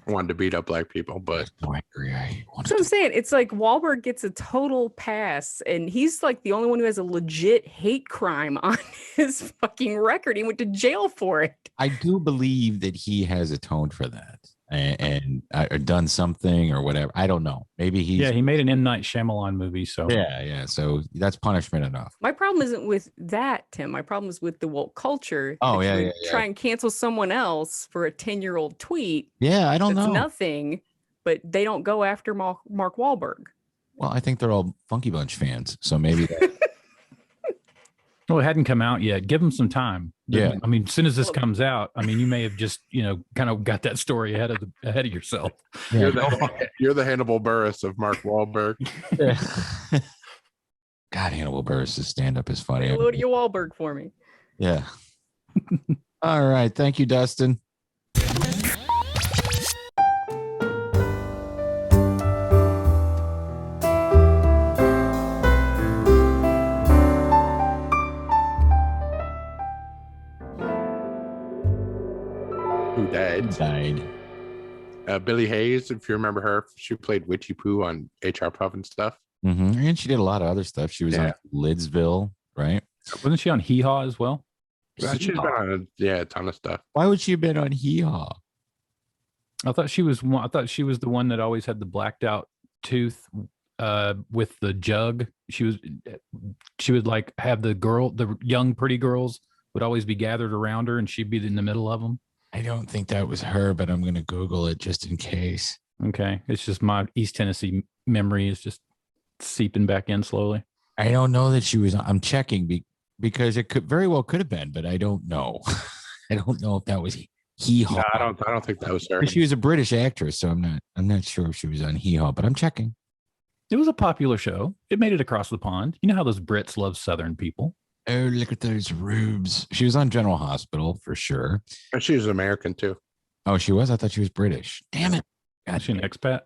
wanted to beat up black people, but so I'm saying, it's like Wahlberg gets a total pass, and he's like the only one who has a legit hate crime on his fucking record. He went to jail for it. I do believe that he has atoned for that and done something or whatever. I don't know. Maybe he made an M. Night Shyamalan movie. So yeah. So that's punishment enough. My problem isn't with that, Tim. My problem is with the woke culture. Oh yeah. Try and cancel someone else for a 10-year-old tweet. Yeah, I don't know. Nothing, but they don't go after Mark Wahlberg. Well, I think they're all Funky Bunch fans, so maybe. Well, it hadn't come out yet. Give them some time. Yeah. I mean, as soon as this comes out, you may have just, kind of got that story ahead of yourself. Yeah. You're the Hannibal Buress of Mark Wahlberg. Yeah. God, Hannibal Buress' stand-up is funny. Hello to your Wahlberg for me. Yeah. All right. Thank you, Dustin. Who died? Billy Hayes, if you remember her, she played Witchy Poo on HR Puff and stuff. And she did a lot of other stuff. She was on Lidsville, right? Wasn't she on Hee Haw as well? She's been on a ton of stuff. Why would she have been on Hee Haw? I thought she was the one that always had the blacked out tooth with the jug. She would like have the young pretty girls would always be gathered around her, and she'd be in the middle of them. I don't think that was her, but I'm going to Google it just in case. Okay. It's just my East Tennessee memory is just seeping back in slowly. I don't know that she was. I'm checking because it could have been, but I don't know. I don't know if that was Hee Haw. No, I don't think that was her. She was a British actress, so I'm not sure if she was on Hee Haw, but I'm checking. It was a popular show. It made it across the pond. You know how those Brits love Southern people. Oh, look at those rubes. She was on General Hospital for sure. And she was American too. Oh, she was? I thought she was British. Damn it. Is she an expat?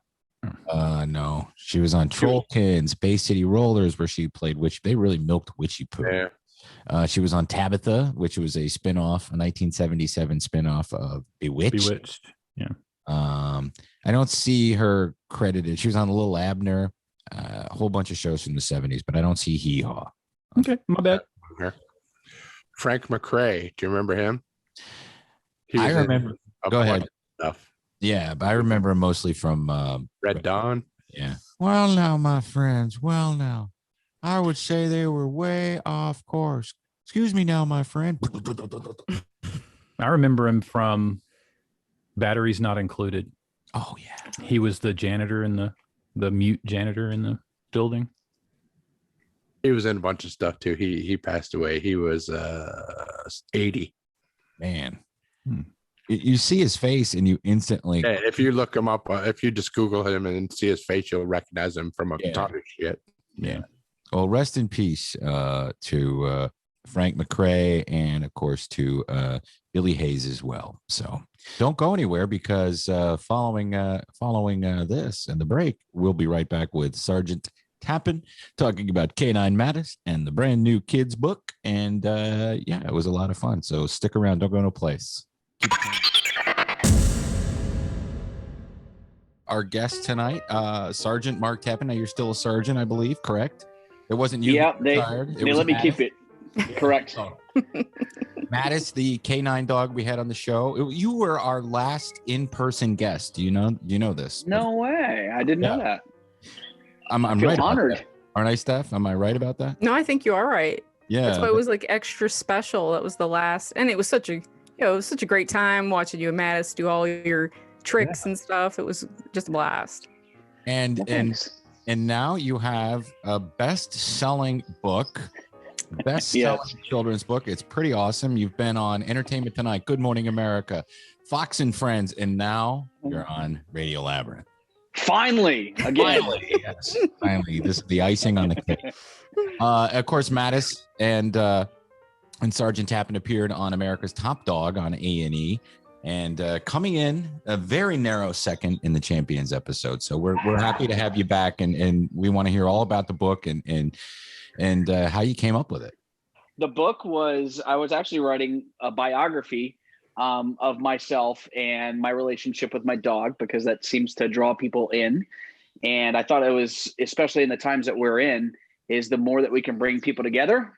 No. She was on Trollkins, Bay City Rollers, where she played witch. They really milked Witchy Poo. Yeah. She was on Tabitha, which was a spinoff, a 1977 spinoff of Bewitched. Yeah. I don't see her credited. She was on Little Abner, a whole bunch of shows from the 70s, but I don't see Hee Haw. Okay, my bad. Frank McRae. Do you remember him? I remember. Go ahead. Stuff. Yeah, but I remember him mostly from Red Dawn. Yeah. Well, now, my friends. Well, now, I would say they were way off course. Excuse me now, my friend. I remember him from Batteries Not Included. Oh, yeah. He was the janitor in the mute janitor in the building. He was in a bunch of stuff too. He passed away. He was 80. Man. You see his face and you instantly. Yeah, if you look him up, if you just Google him and see his face, you'll recognize him from a ton of shit. Yeah. Well, rest in peace to Frank McRae and, of course, to Billy Hayes as well. So don't go anywhere because following this and the break, we'll be right back with Sgt Tappan talking about K9 Mattis and the brand new kids book. And yeah, it was a lot of fun. So stick around. Don't go no place. Our guest tonight, Sgt Mark Tappan. Now you're still a sergeant, I believe, correct? It wasn't you. Yeah, they let me Mattis. keep it. Correct. Oh. Mattis, the K9 dog we had on the show. You were our last in-person guest. Do you know this? No way. I didn't know that. I'm feel right honored. Aren't I, Steph? Am I right about that? No, I think you are right. Yeah. That's why it was like extra special. That was the last, and it was such a great time watching you and Mattis do all your tricks and stuff. It was just a blast. And now you have a best-selling book, best-selling children's book. It's pretty awesome. You've been on Entertainment Tonight, Good Morning America, Fox and Friends, and now you're on Radio Labyrinth. Finally, again. Yes, finally. This is the icing on the cake. Of course, Mattis and Sgt Tappan appeared on America's Top Dog on A&E, and coming in a very narrow second in the Champions episode. So we're happy to have you back, and we want to hear all about the book and how you came up with it. The book I was actually writing a biography of myself and my relationship with my dog, because that seems to draw people in. And I thought it was, especially in the times that we're in, is the more that we can bring people together,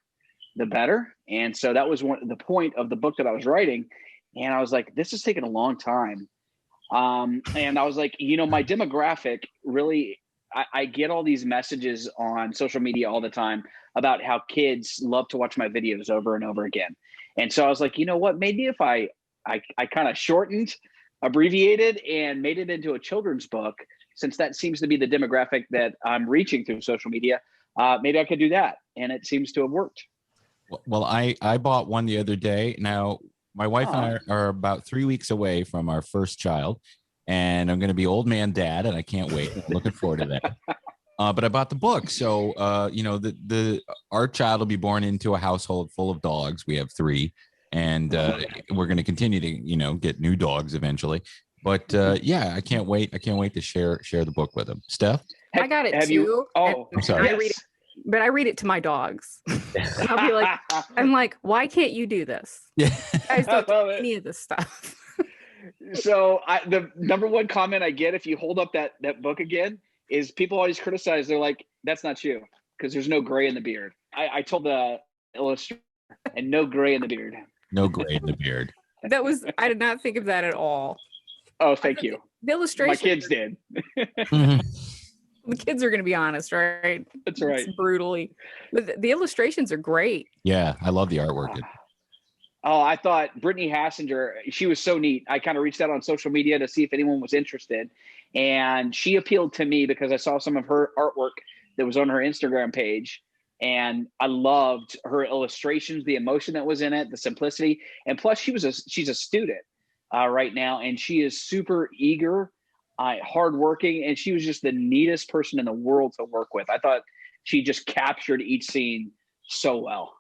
the better. And so that was the point of the book that I was writing. And I was like, this is taking a long time. And I was like, my demographic really, I get all these messages on social media all the time about how kids love to watch my videos over and over again. And so I was like, you know what, maybe if I kind of shortened, abbreviated, and made it into a children's book, since that seems to be the demographic that I'm reaching through social media, maybe I could do that. And it seems to have worked. Well, I bought one the other day. Now, my wife and I are about 3 weeks away from our first child, and I'm going to be old man dad, and I can't wait. I'm looking forward to that. But I bought the book. So, our child will be born into a household full of dogs. We have 3, and we're going to continue to, get new dogs eventually. But yeah, I can't wait. I can't wait to share the book with them. Steph? I got it too. I'm sorry. I read it, but I read it to my dogs. I'll be like, I'm like, why can't you do this? Yeah. You guys don't do any of this stuff. So the number one comment I get if you hold up that book again is people always criticize. They're like, that's not you, because there's no gray in the beard. I told the illustrator, and no gray in the beard. No gray in the beard. I did not think of that at all. Oh, thank you. The illustration. My kids did. The kids are going to be honest, right? That's right. It's brutally. But the illustrations are great. Yeah, I love the artwork. Oh, I thought Brittany Hassinger, she was so neat. I kind of reached out on social media to see if anyone was interested. And she appealed to me because I saw some of her artwork that was on her Instagram page. And I loved her illustrations, the emotion that was in it, the simplicity. And plus, she's a student right now, and she is super eager, hardworking, and she was just the neatest person in the world to work with. I thought she just captured each scene so well.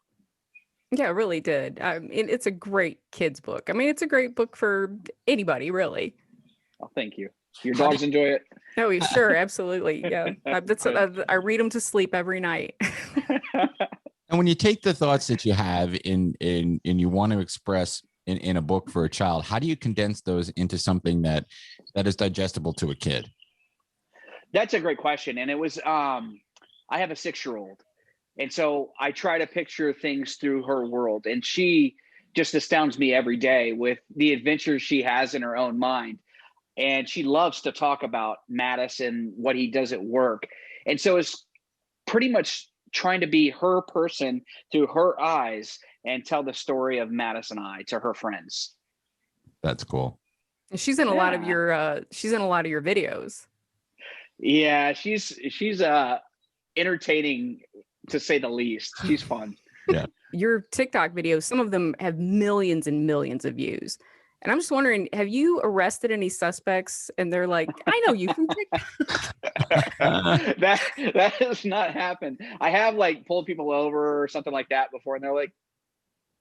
Yeah, it really did. It's a great kids book. I mean, it's a great book for anybody, really. Oh, thank you. Your dogs enjoy it? Oh, sure, absolutely. Yeah, I read them to sleep every night. And when you take the thoughts that you have and you want to express in a book for a child, how do you condense those into something that is digestible to a kid? That's a great question. And it was, I have a 6-year-old. And so I try to picture things through her world. And she just astounds me every day with the adventures she has in her own mind. And she loves to talk about Mattis and what he does at work. And so it's pretty much trying to be her person through her eyes and tell the story of Mattis and I to her friends. That's cool. She's in a lot of your videos. Yeah, she's entertaining, to say the least. She's fun. Yeah. Your TikTok videos, some of them have millions and millions of views. And I'm just wondering, have you arrested any suspects? And they're like, I know you from TikTok. that has not happened. I have like pulled people over or something like that before. And they're like,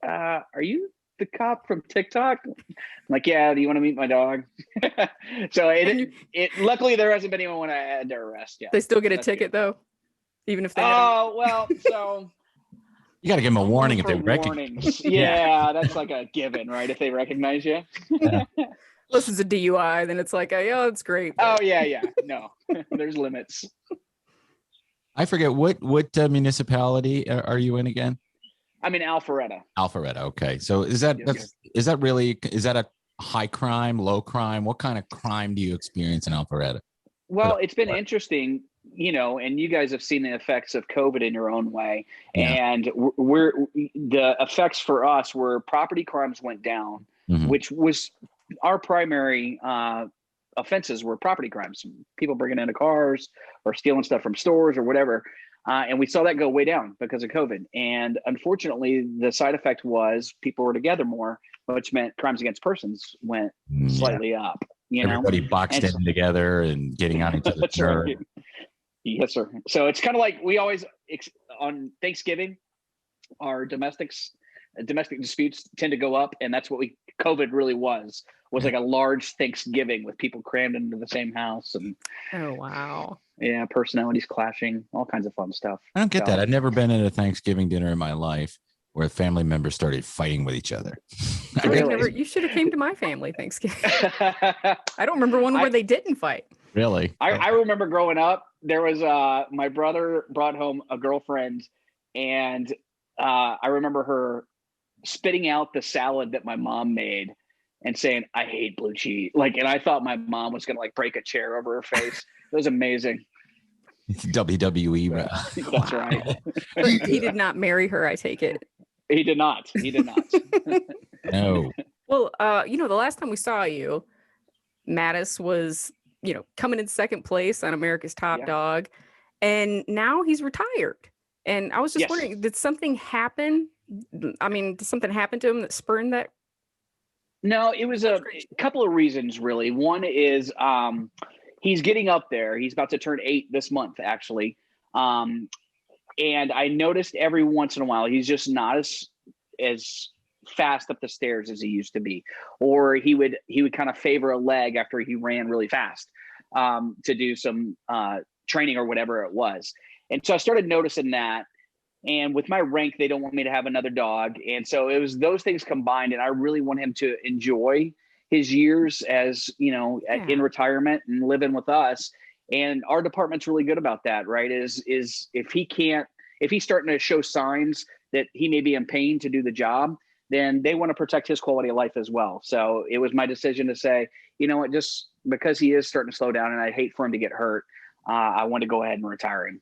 are you the cop from TikTok? I'm like, yeah, do you want to meet my dog? So luckily there hasn't been anyone I had to arrest yet. They still get a ticket though, even if they. Oh, well, so. You got to give them a warning if they recognize. Yeah, that's like a given, right? If they recognize you. Yeah. Unless it's a DUI, then it's like, oh, that's great. Oh, yeah. No, there's limits. I forget what municipality are you in again? I'm in Alpharetta. Alpharetta. Okay. So is that a high crime, low crime? What kind of crime do you experience in Alpharetta? Well, it's been interesting, and you guys have seen the effects of COVID in your own way. Yeah. And the effects for us were property crimes went down, which was our primary offenses were property crimes, people breaking into cars or stealing stuff from stores or whatever. And we saw that go way down because of COVID. And unfortunately, the side effect was people were together more, which meant crimes against persons went slightly up. Everybody boxed in together and getting on each other's nerves. Right. Yes, sir. So it's kind of like we always, on Thanksgiving, our domestic disputes tend to go up. And that's what COVID really was like a large Thanksgiving with people crammed into the same house. And oh, wow. Yeah, personalities clashing, all kinds of fun stuff. I don't get that. I've never been at a Thanksgiving dinner in my life where family members started fighting with each other. You should have came to my family Thanksgiving. I don't remember one where they didn't fight. Really? I remember growing up, there was my brother brought home a girlfriend, and I remember her spitting out the salad that my mom made and saying, "I hate blue cheese." And I thought my mom was gonna break a chair over her face. It was amazing. It's WWE. That's right. He did not marry her, I take it. He did not. No. Well, the last time we saw you, Mattis was, coming in second place on America's Top Dog, and now he's retired. And I was just wondering, did something happen? I mean, did something happen to him that spurned that? No, it was a couple of reasons, really. One is he's getting up there. He's about to turn 8 this month, actually. And I noticed every once in a while, he's just not as fast up the stairs as he used to be, or he would kind of favor a leg after he ran really fast to do some training or whatever it was. And so I started noticing that. And with my rank, they don't want me to have another dog. And so it was those things combined. And I really want him to enjoy his years as, in retirement and living with us. And our department's really good about that, right? Is if he's starting to show signs that he may be in pain to do the job, then they want to protect his quality of life as well. So it was my decision to say, what, just because he is starting to slow down and I hate for him to get hurt, I want to go ahead and retire him.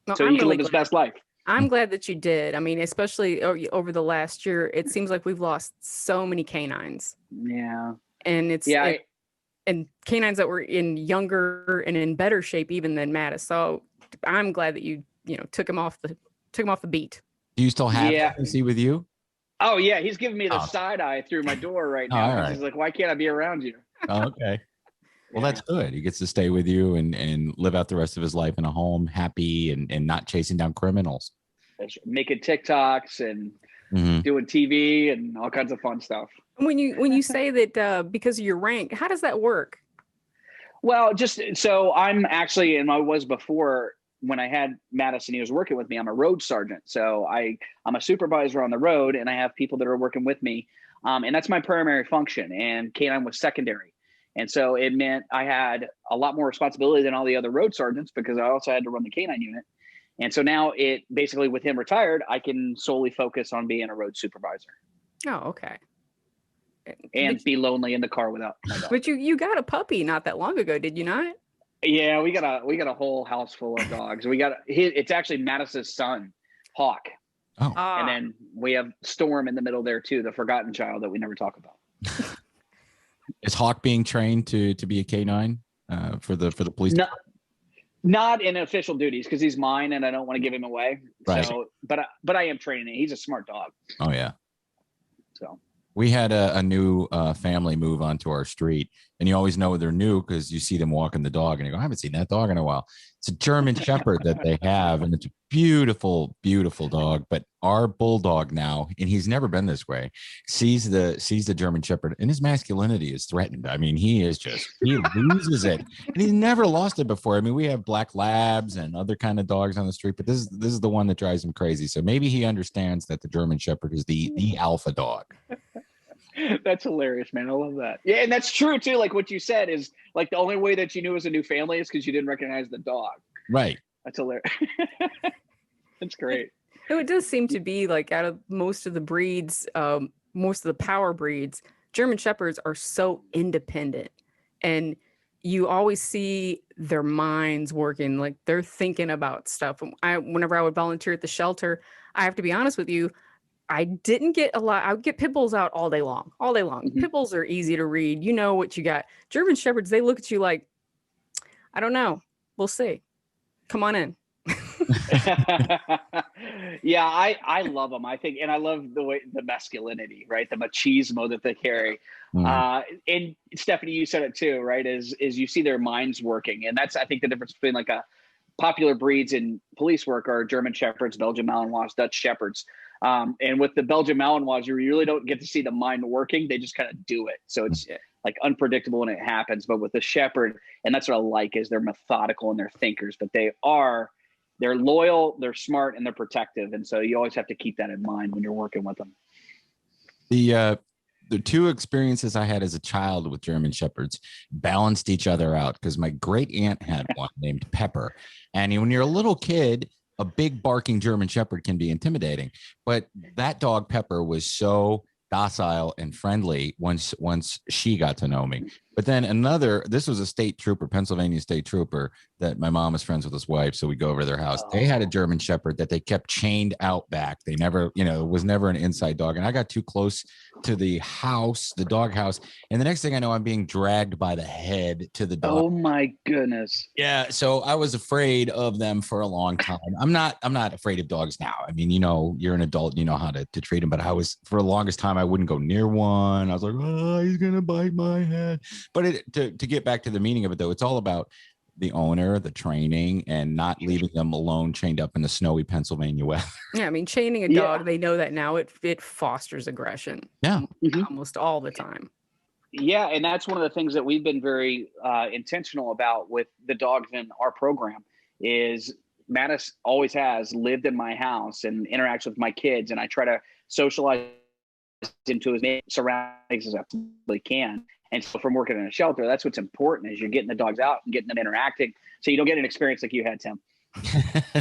Well, so he can live his best life. I'm glad that you did. I mean, especially over the last year, it seems like we've lost so many canines. Yeah. And and canines that were in younger and in better shape even than Mattis. So I'm glad that you took him off the beat. Do you still have Mattis with you? Oh yeah, he's giving me the side eye through my door right now. Right. He's like, "Why can't I be around you?" Oh, okay. Well, that's good. He gets to stay with you and live out the rest of his life in a home, happy and not chasing down criminals. Making TikToks and doing TV and all kinds of fun stuff. When you say that because of your rank, how does that work? Well, just so I'm actually, and I was before when I had Madison, he was working with me. I'm a road sergeant, so I'm a supervisor on the road, and I have people that are working with me, and that's my primary function. And K9 was secondary, and so it meant I had a lot more responsibility than all the other road sergeants because I also had to run the K9 unit. And so now it basically, with him retired, I can solely focus on being a road supervisor. Oh, okay. And be lonely in the car without my dog. But you got a puppy not that long ago, did you not? Yeah, we got a whole house full of dogs. It's actually Mattis's son, Hawk. Oh. And then we have Storm in the middle there too, the forgotten child that we never talk about. Is Hawk being trained to be a K9 for the police? No, not in official duties because he's mine and I don't want to give him away. Right. So, but I am training him. He's a smart dog. Oh yeah. So. We had a new family move onto our street, and you always know they're new because you see them walking the dog, and you go, I haven't seen that dog in a while. It's a German Shepherd that they have, and it's a beautiful, beautiful dog. But our bulldog now, and he's never been this way, sees the German Shepherd, and his masculinity is threatened. I mean, he loses it, and he's never lost it before. I mean, we have black labs and other kind of dogs on the street, but this is the one that drives him crazy. So maybe he understands that the German Shepherd is the alpha dog. That's hilarious, man. I love that. Yeah, and that's true too. Like what you said is like the only way that you knew it was a new family is because you didn't recognize the dog. Right. That's hilarious. That's great. No, it does seem to be like out of most of the breeds, most of the power breeds, German Shepherds are so independent, and you always see their minds working. Like they're thinking about stuff. Whenever I would volunteer at the shelter, I have to be honest with you, I didn't get a lot. I would get pit bulls out all day long. Mm-hmm. Pit bulls are easy to read. You know what you got. German Shepherds, they look at you like, I don't know. We'll see. Come on in. Yeah, I love them. I think, and I love the masculinity, right? The machismo that they carry. And Stephanie, you said it too, right? Is you see their minds working, and that's I think the difference between like a popular breeds in police work are German Shepherds, Belgian Malinois, Dutch Shepherds. And with the Belgian Malinois, you really don't get to see the mind working. They just kind of do it. So it's like unpredictable when it happens. But with the Shepherd, and that's what I like, is they're methodical and they're thinkers, but they're loyal, they're smart, and they're protective. And so you always have to keep that in mind when you're working with them. The two experiences I had as a child with German Shepherds balanced each other out because my great aunt had one named Pepper. And when you're a little kid, a big barking German Shepherd can be intimidating, but that dog Pepper was so docile and friendly once she got to know me. But then this was a state trooper, Pennsylvania state trooper, that my mom was friends with his wife. So we go over to their house. They had a German Shepherd that they kept chained out back. They never, it was never an inside dog. And I got too close to the house, the dog house. And the next thing I know, I'm being dragged by the head to the dog. Oh my goodness. Yeah. So I was afraid of them for a long time. I'm not afraid of dogs now. I mean, you're an adult, you know how to treat them, but I was, for the longest time, I wouldn't go near one. I was like, oh, he's going to bite my head. But to get back to the meaning of it, though, it's all about the owner, the training, and not leaving them alone, chained up in the snowy Pennsylvania weather. Yeah, I mean, chaining a dog, they know that now. It fosters aggression. Yeah, almost all the time. Yeah, and that's one of the things that we've been very intentional about with the dogs in our program is Mattis always has lived in my house and interacts with my kids, and I try to socialize into his surroundings as I possibly can. And so from working in a shelter, that's what's important is you're getting the dogs out and getting them interacting so you don't get an experience like you had, Tim.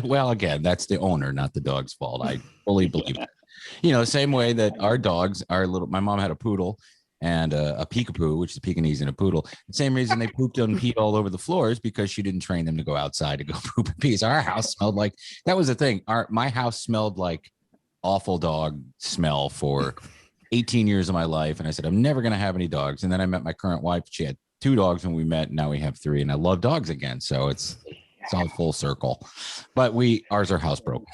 Well, again, that's the owner, not the dog's fault. I fully believe that. Same way that our dogs are my mom had a poodle and a peekapoo, which is Pekingese and a poodle. The same reason they pooped and peed all over the floors because she didn't train them to go outside to go poop and pee. So our house smelled like, that was the thing. My house smelled like awful dog smell for 18 years of my life. And I said, I'm never going to have any dogs. And then I met my current wife. She had 2 dogs when we met. And now we have 3, and I love dogs again. So it's all full circle, but ours are housebroken.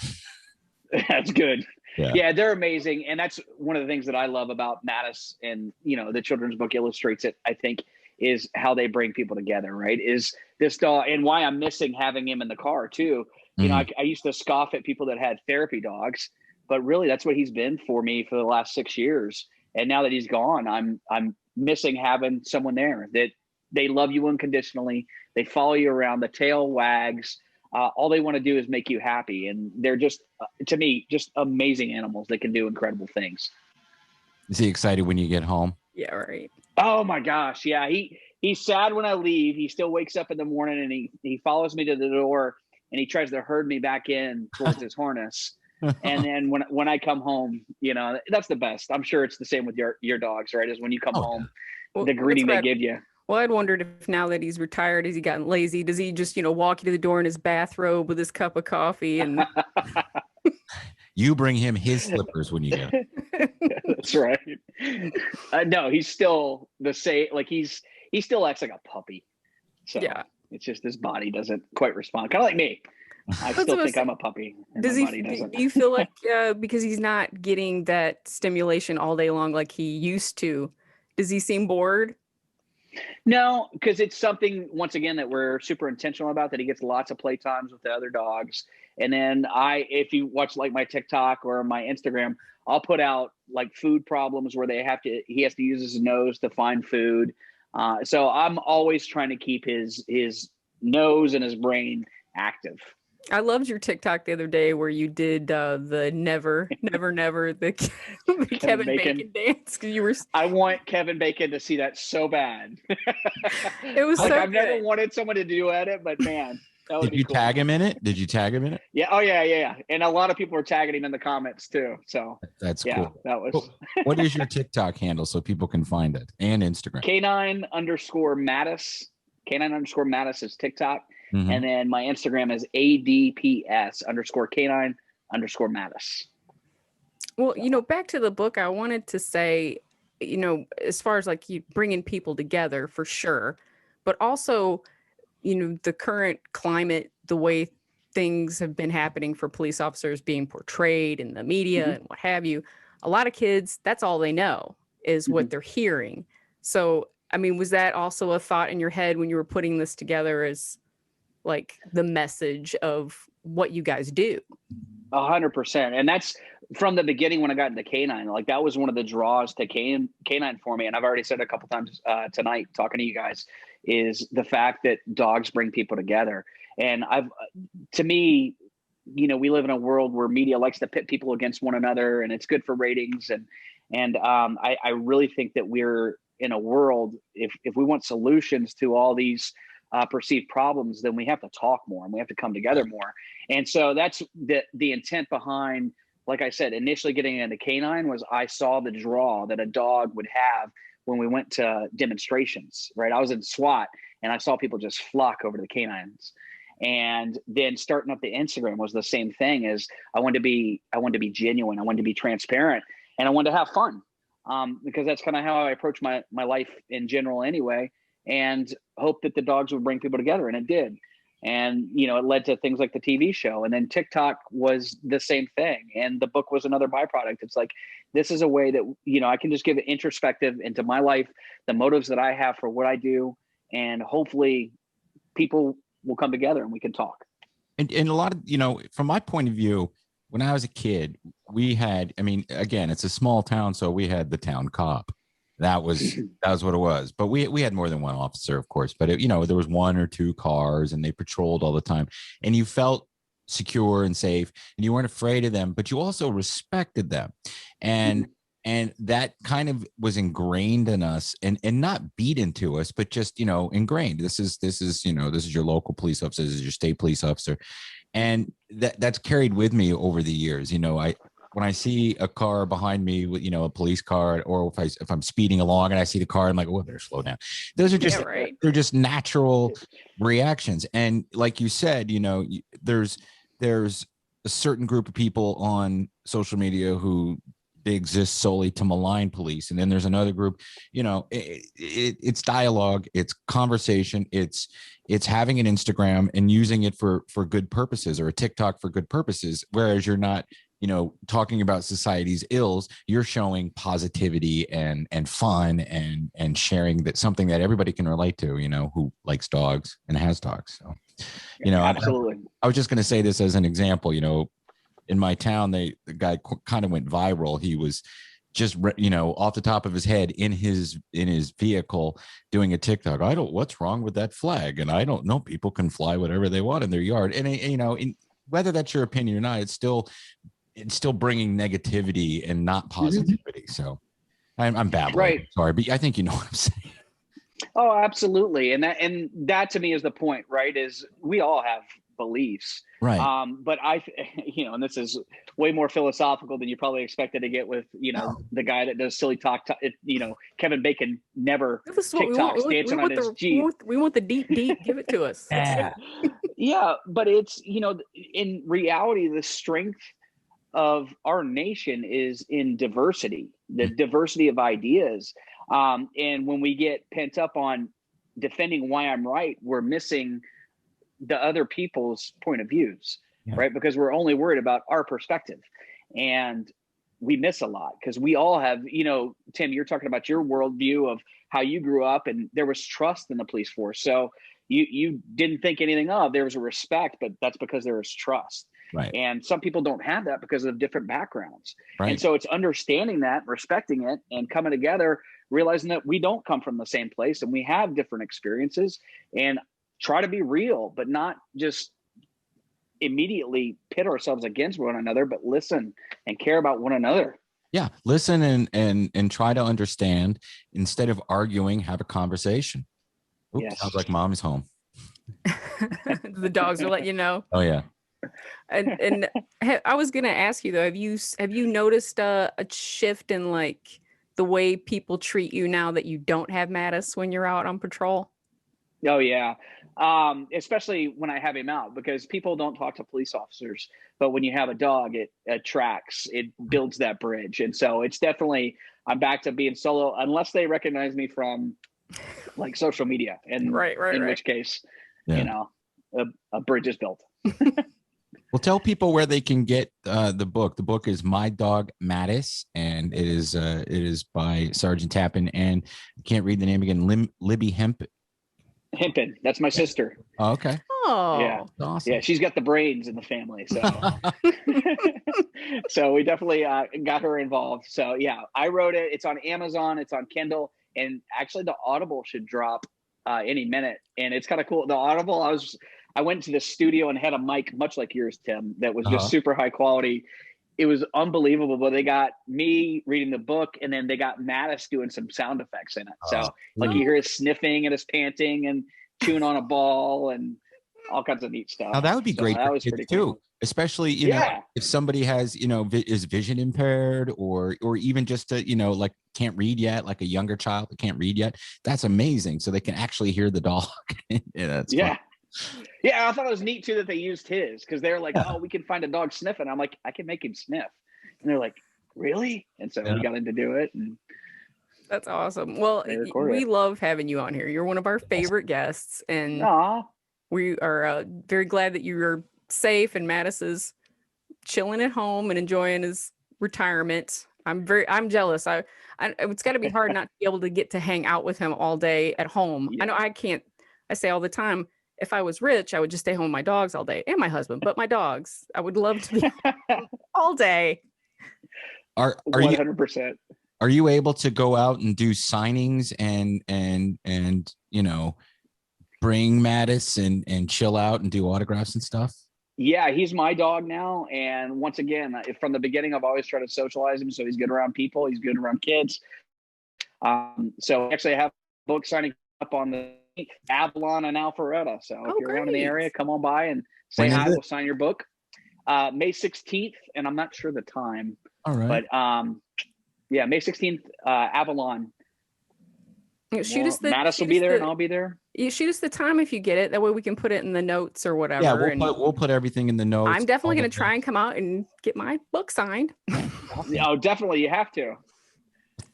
That's good. Yeah. Yeah, they're amazing. And that's one of the things that I love about Mattis, and, the children's book illustrates it, I think, is how they bring people together, right? Is this dog, and why I'm missing having him in the car too. I used to scoff at people that had therapy dogs but really that's what he's been for me for the last 6 years. And now that he's gone, I'm missing having someone there that they love you unconditionally. They follow you around, the tail wags. All they want to do is make you happy. And they're just, to me, just amazing animals that can do incredible things. Is he excited when you get home? Yeah, right. Oh my gosh. Yeah. He's sad when I leave. He still wakes up in the morning and he follows me to the door and he tries to herd me back in towards his harness. And then when I come home, you know, that's the best. I'm sure it's the same with your dogs, right? Is when you come home, the greeting they give you. Well, I'd wondered if now that he's retired, has he gotten lazy? Does he just, walk you to the door in his bathrobe with his cup of coffee? And you bring him his slippers when you get him. That's right. No, he's still the same. Like he still acts like a puppy. So yeah, it's just his body doesn't quite respond. Kind of like me. I still think I'm a puppy. Do you feel like because he's not getting that stimulation all day long like he used to, does he seem bored? No, because it's something, once again, that we're super intentional about, that he gets lots of play times with the other dogs. And then if you watch like my TikTok or my Instagram, I'll put out like food problems where he has to use his nose to find food. So I'm always trying to keep his nose and his brain active. I loved your TikTok the other day where you did the never the Kevin Bacon dance. I want Kevin Bacon to see that so bad. It was like, so I've never wanted someone to do it, but man, that would be cool. Tag him in it? Did you tag him in it? Yeah. Oh yeah. And a lot of people were tagging him in the comments too. So that's cool. That was. What is your TikTok handle so people can find it, and Instagram? K9_Mattis. K9_Mattis is TikTok. Mm-hmm. And then my Instagram is ADPS_K9_Mattis. Well, back to the book, I wanted to say, as far as like you bringing people together for sure, but also, the current climate, the way things have been happening for police officers being portrayed in the media and what have you, a lot of kids, that's all they know is what they're hearing. So, I mean, was that also a thought in your head when you were putting this together as like the message of what you guys do? 100%. And that's from the beginning when I got into Canine, like that was one of the draws to Canine for me. And I've already said a couple times tonight talking to you guys, is the fact that dogs bring people together. And to me, we live in a world where media likes to pit people against one another, and it's good for ratings. And I really think that we're in a world, if we want solutions to all these perceived problems, then we have to talk more and we have to come together more. And so that's the intent behind, like I said, initially getting into Canine was I saw the draw that a dog would have when we went to demonstrations, right? I was in SWAT and I saw people just flock over to the canines. And then starting up the Instagram was the same thing. As I wanted to be genuine. I wanted to be transparent, and I wanted to have fun, because that's kind of how I approach my life in general anyway, and hope that the dogs would bring people together. And it did. And, it led to things like the TV show. And then TikTok was the same thing. And the book was another byproduct. It's like, this is a way that, I can just give an introspective into my life, the motives that I have for what I do. And hopefully people will come together and we can talk. And a lot of, from my point of view, when I was a kid, we had, again, it's a small town, so we had the town cop. That was what it was. But we had more than one officer, of course. But there was one or two cars, and they patrolled all the time. And you felt secure and safe, and you weren't afraid of them, but you also respected them. And that kind of was ingrained in us, and not beat into us, but just ingrained. This is your local police officer, this is your state police officer, and that's carried with me over the years. When I see a car behind me with, a police car, or if I'm speeding along and I see the car, I'm like, oh, I better slow down. Those are just, they're just natural reactions. And like you said, there's a certain group of people on social media who they exist solely to malign police. And then there's another group, it's dialogue, it's conversation, it's having an Instagram and using it for good purposes, or a TikTok for good purposes. Whereas you're not, talking about society's ills, you're showing positivity and fun and sharing that something that everybody can relate to, who likes dogs and has dogs. So, absolutely. I was just going to say this as an example, in my town, the guy kind of went viral. He was just, off the top of his head in his vehicle doing a TikTok. What's wrong with that flag? And I don't know, people can fly whatever they want in their yard. And, whether that's your opinion or not, it's still bringing negativity and not positivity. So I'm babbling. Right. Sorry, but I think you know what I'm saying. Oh, absolutely. And that to me is the point, right? Is we all have beliefs. Right. But and this is way more philosophical than you probably expected to get with, the guy that does silly talk, Kevin Bacon never TikToks dancing on his Jeep. We want the deep, give it to us. Yeah. But it's, in reality, the strength of our nation is in diversity, the diversity of ideas. And when we get pent up on defending why I'm right, we're missing the other people's point of views, right? Because we're only worried about our perspective, and we miss a lot because we all have, Tim, you're talking about your worldview of how you grew up, and there was trust in the police force. So you didn't think anything of, there was a respect, but that's because there was trust. Right. And some people don't have that because of different backgrounds. Right. And so it's understanding that, respecting it, and coming together, realizing that we don't come from the same place and we have different experiences, and try to be real, but not just immediately pit ourselves against one another, but listen and care about one another. Yeah. Listen and try to understand instead of arguing, have a conversation. Oops, Yes. Sounds like mom is home. The dogs will let you know. Oh yeah. And I was going to ask you though, have you noticed a shift in like the way people treat you now that you don't have Mattis when you're out on patrol? Oh yeah. Especially when I have him out, because people don't talk to police officers, but when you have a dog, it attracts, it builds that bridge. And so it's definitely, I'm back to being solo unless they recognize me from like social media. And in which case, a bridge is built. Well, tell people where they can get the book. The book is My Dog Mattis, and it is by Sgt Tappan, and I can't read the name again. Libby Hempin. That's my sister. Oh, okay. Oh, yeah, awesome. Yeah, she's got the brains in the family, so so we definitely got her involved. So yeah, I wrote it. It's on Amazon. It's on Kindle, and actually the Audible should drop any minute. And it's kind of cool. The Audible, I went to the studio and had a mic much like yours, Tim, that was just super high quality. It was unbelievable, but they got me reading the book, and then they got Mattis doing some sound effects in it. So like you hear his sniffing and his panting and chewing on a ball and all kinds of neat stuff. Now that would be great. That was pretty too, cool. especially if somebody has is vision impaired or even just like can't read yet, like a younger child that can't read yet. That's amazing. So they can actually hear the dog. That's fun. Yeah, I thought it was neat too that they used his, because they're like, oh, we can find a dog sniffing. I'm like, I can make him sniff. And they're like, really? And so we got him to do it. And that's awesome. Well, we love having you on here. You're one of our favorite guests, and we are very glad that you're safe and Mattis is chilling at home and enjoying his retirement. I'm jealous. It's got to be hard not to be able to get to hang out with him all day at home. Yeah. I know I can't. I say all the time, if I was rich, I would just stay home with my dogs all day and my husband, but my dogs, I would love to be all day. Are 100%. Are you able to go out and do signings and bring Mattis and chill out and do autographs and stuff? Yeah, he's my dog now. And once again, from the beginning, I've always tried to socialize him. So he's good around people. He's good around kids. So actually I have a book signing up on the Avalon and Alpharetta. So if you're around in the area, come on by and say hi. We'll sign your book. May 16th, and I'm not sure the time. All right. But May 16th, Avalon. Mattis will be there, and I'll be there. You shoot us the time if you get it. That way we can put it in the notes or whatever. Yeah, we'll put everything in the notes. I'm definitely going to try and come out and get my book signed. Oh, definitely, you have to.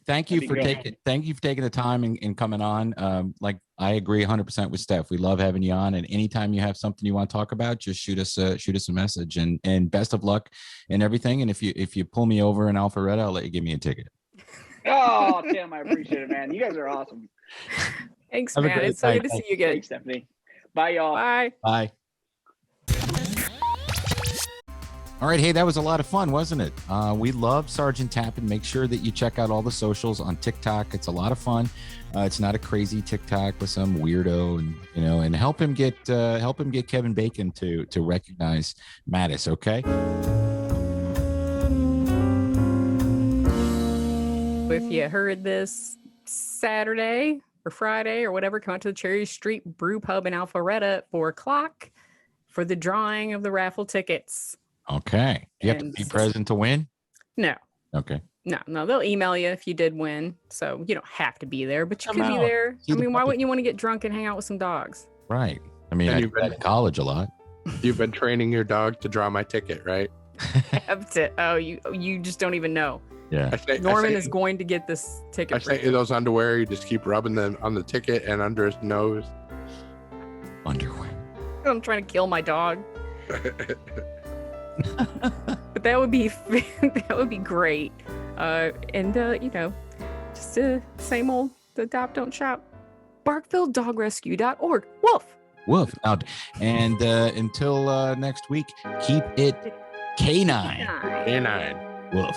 Thank you for taking the time and coming on. Like I agree 100% with Steph. We love having you on, and anytime you have something you want to talk about, just shoot us a message, and best of luck and everything. And if you pull me over in Alpharetta, I'll let you give me a ticket. Oh, Tim, I appreciate it, man. You guys are awesome. Thanks, man. It's so good to see you again. Thanks, Stephanie. Bye, y'all. Bye. Bye. All right. Hey, that was a lot of fun, wasn't it? We love Sgt Tappan. Make sure that you check out all the socials on TikTok. It's a lot of fun. It's not a crazy TikTok with some weirdo, and and help him get Kevin Bacon to recognize Mattis. Okay. If you heard this Saturday or Friday or whatever, come out to the Cherry Street Brew Pub in Alpharetta at 4:00 for the drawing of the raffle tickets. Okay. Do you have to be present to win? No. Okay. No, they'll email you if you did win. So you don't have to be there, but you could be there. I mean, why wouldn't you want to get drunk and hang out with some dogs? Right. I mean, I've been in college a lot. You've been training your dog to draw my ticket, right? Have to. Oh, you just don't even know. Yeah. Norman is going to get this ticket. I sent you those underwear. You just keep rubbing them on the ticket and under his nose. Underwear. I'm trying to kill my dog. But that would be great. Just same old adopt, don't shop. BarkvilleDogRescue.org. Woof. Out. And until next week, keep it canine. Canine. Woof.